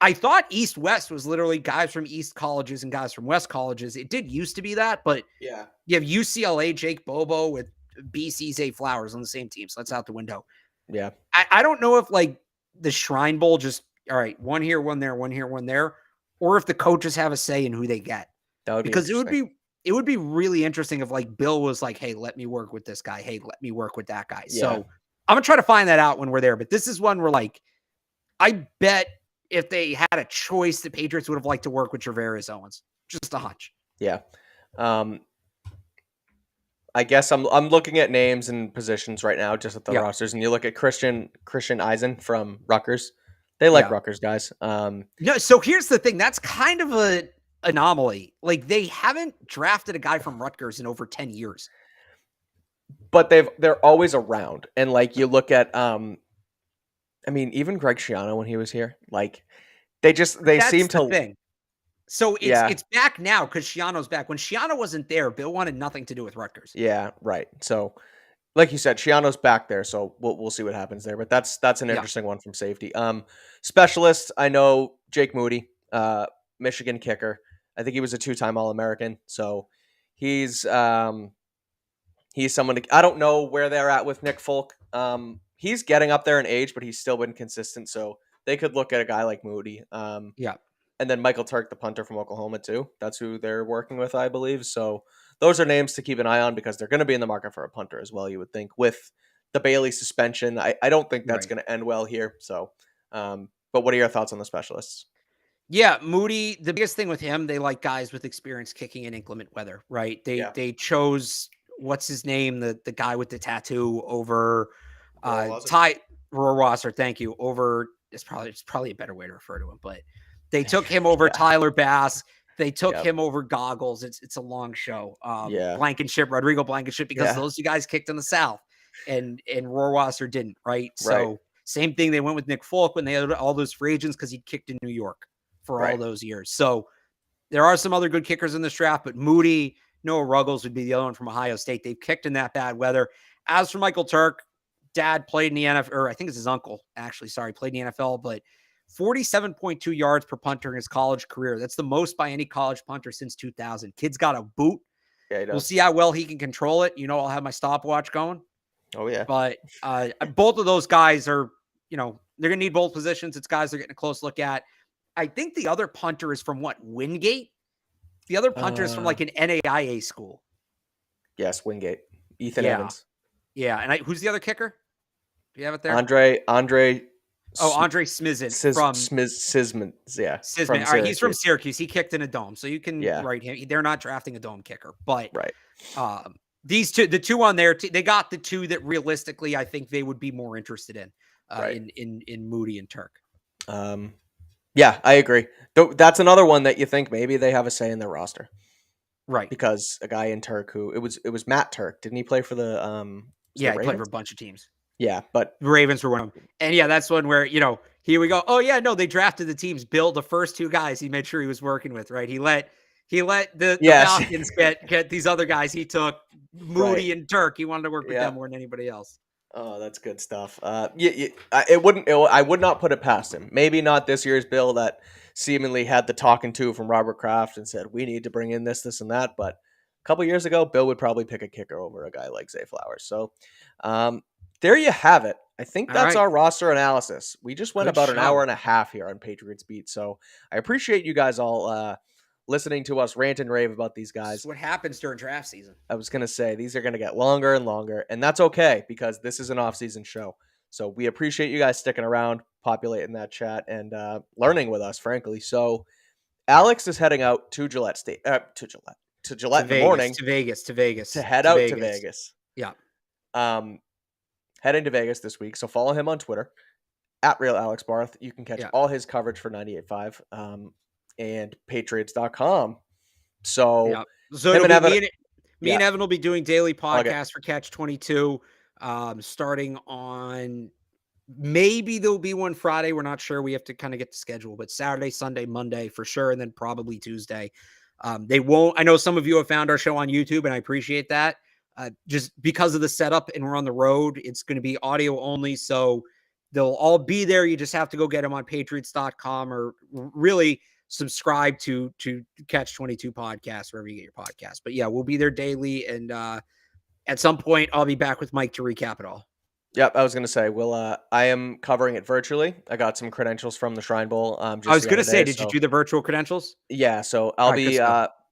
I thought East-West was literally guys from East colleges and guys from West colleges. It did used to be that, but you have UCLA, Jake Bobo with BC Zay Flowers on the same team. So that's out the window. Yeah. I don't know if like the Shrine Bowl just, all right, one here, one there, one here, one there, or if the coaches have a say in who they get. That would because it would be really interesting if like Bill was like, hey, let me work with this guy. Hey, let me work with that guy. Yeah. So I'm going to try to find that out when we're there. But this is one where like, I bet if they had a choice, the Patriots would have liked to work with Jervarius Owens. Just a hunch. Yeah. I guess I'm looking at names and positions right now, just at the rosters, and you look at Christian Eisen from Rutgers. They like Rutgers guys. No, so here's the thing. That's kind of an anomaly. Like they haven't drafted a guy from Rutgers in over 10 years. But they're always around. And like you look at I mean, even Greg Schiano when he was here, like that's seem to thing. So it's back now because Schiano's back. When Schiano wasn't there, Bill wanted nothing to do with Rutgers. Yeah, right. So, like you said, Schiano's back there, so we'll see what happens there. But that's an interesting one from safety. Specialists, I know Jake Moody, Michigan kicker. I think he was a 2-time All-American. So he's someone I don't know where they're at with Nick Folk. He's getting up there in age, but he's still been consistent. So they could look at a guy like Moody. And then Michael Turk, the punter from Oklahoma, too. That's who they're working with, I believe. So those are names to keep an eye on because they're going to be in the market for a punter as well, you would think. With the Bailey suspension, I don't think that's going to end well here. So, but what are your thoughts on the specialists? Yeah, Moody, the biggest thing with him, they like guys with experience kicking in inclement weather, right? They chose, what's his name, the guy with the tattoo over Ty Rohrwasser, thank you, over it's probably a better way to refer to him, but they took him over Yeah. Tyler Bass. They took Yep. him over Goggles. It's a long show. Yeah. Blankenship, Rodrigo Blankenship, because Yeah. those two guys kicked in the South, and Rohrwasser didn't, right? Right. So same thing. They went with Nick Folk when they had all those free agents because he kicked in New York for all Right. those years. So there are some other good kickers in this draft, but Moody, Noah Ruggles would be the other one from Ohio State. They've kicked in that bad weather. As for Michael Turk, dad played in the NFL, or I think it's his uncle, actually, sorry, played in the NFL, but 47.2 yards per punter in his college career. That's the most by any college punter since 2000. Kid's got a boot. Yeah, he does. We'll see how well he can control it. I'll have my stopwatch going. Oh, yeah. But both of those guys are, they're going to need both positions. It's guys they're getting a close look at. I think the other punter is from Wingate? The other punter is from like an NAIA school. Yes, Wingate. Ethan Evans. Yeah, and who's the other kicker? Do you have it there? Andre Smizin from Sisman. Yeah. Sisman. All right, he's from Syracuse. He kicked in a dome, so you can write him. They're not drafting a dome kicker, but these two, the two on there, they got the two that realistically I think they would be more interested in, in Moody and Turk. Yeah, I agree. That's another one that you think maybe they have a say in their roster, right? Because a guy in Turk who it was Matt Turk, didn't he play for the he played for a bunch of teams. Yeah, but the Ravens were one of them. And that's one where, here we go. Oh yeah, no, they drafted the teams. Bill, the first two guys he made sure he was working with, right? He let the Falcons get these other guys. He took Moody and Turk. He wanted to work with them more than anybody else. Oh, that's good stuff. I would not put it past him. Maybe not this year's Bill that seemingly had the talking to from Robert Kraft and said, we need to bring in this and that. But a couple years ago, Bill would probably pick a kicker over a guy like Zay Flowers. So there you have it. I think that's our roster analysis. We just went about an hour and a half here on Patriots Beat. So I appreciate you guys all listening to us rant and rave about these guys. That's what happens during draft season. I was going to say, these are going to get longer and longer, and that's okay because this is an off-season show. So we appreciate you guys sticking around, populating that chat, and learning with us, frankly. So Alex is heading out to Gillette State, to Gillette in the morning. To Vegas. To head out to Vegas. Yeah. Heading to Vegas this week. So follow him on Twitter, @RealAlexBarth. You can catch all his coverage for 98.5. And Patriots.com. So, me and Evan will be doing daily podcasts for Catch 22, starting on, maybe there'll be one Friday. We're not sure. We have to kind of get the schedule, but Saturday, Sunday, Monday for sure. And then probably Tuesday. I know some of you have found our show on YouTube and I appreciate that. Just because of the setup and we're on the road, it's going to be audio only. So they'll all be there. You just have to go get them on Patriots.com or really subscribe to Catch 22 podcast, wherever you get your podcast. But yeah, we'll be there daily. And at some point I'll be back with Mike to recap it all. Yep. I was going to say, I am covering it virtually. I got some credentials from the Shrine Bowl. I was going to say, did you do the virtual credentials? Yeah. So I'll be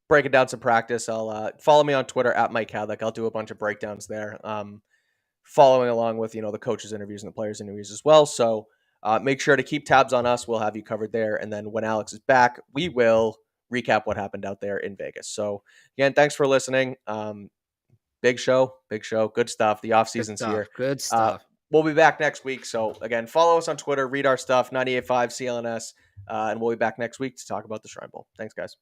breaking down some practice. I'll follow me on Twitter @Mike Kadlick. I'll do a bunch of breakdowns there. Following along with, the coaches interviews and the players interviews as well. So make sure to keep tabs on us. We'll have you covered there. And then when Alex is back, we will recap what happened out there in Vegas. So again, thanks for listening. Big show. Good stuff. The off season's here. Good stuff. We'll be back next week. So again, follow us on Twitter, read our stuff, 98.5 CLNS. And we'll be back next week to talk about the Shrine Bowl. Thanks, guys.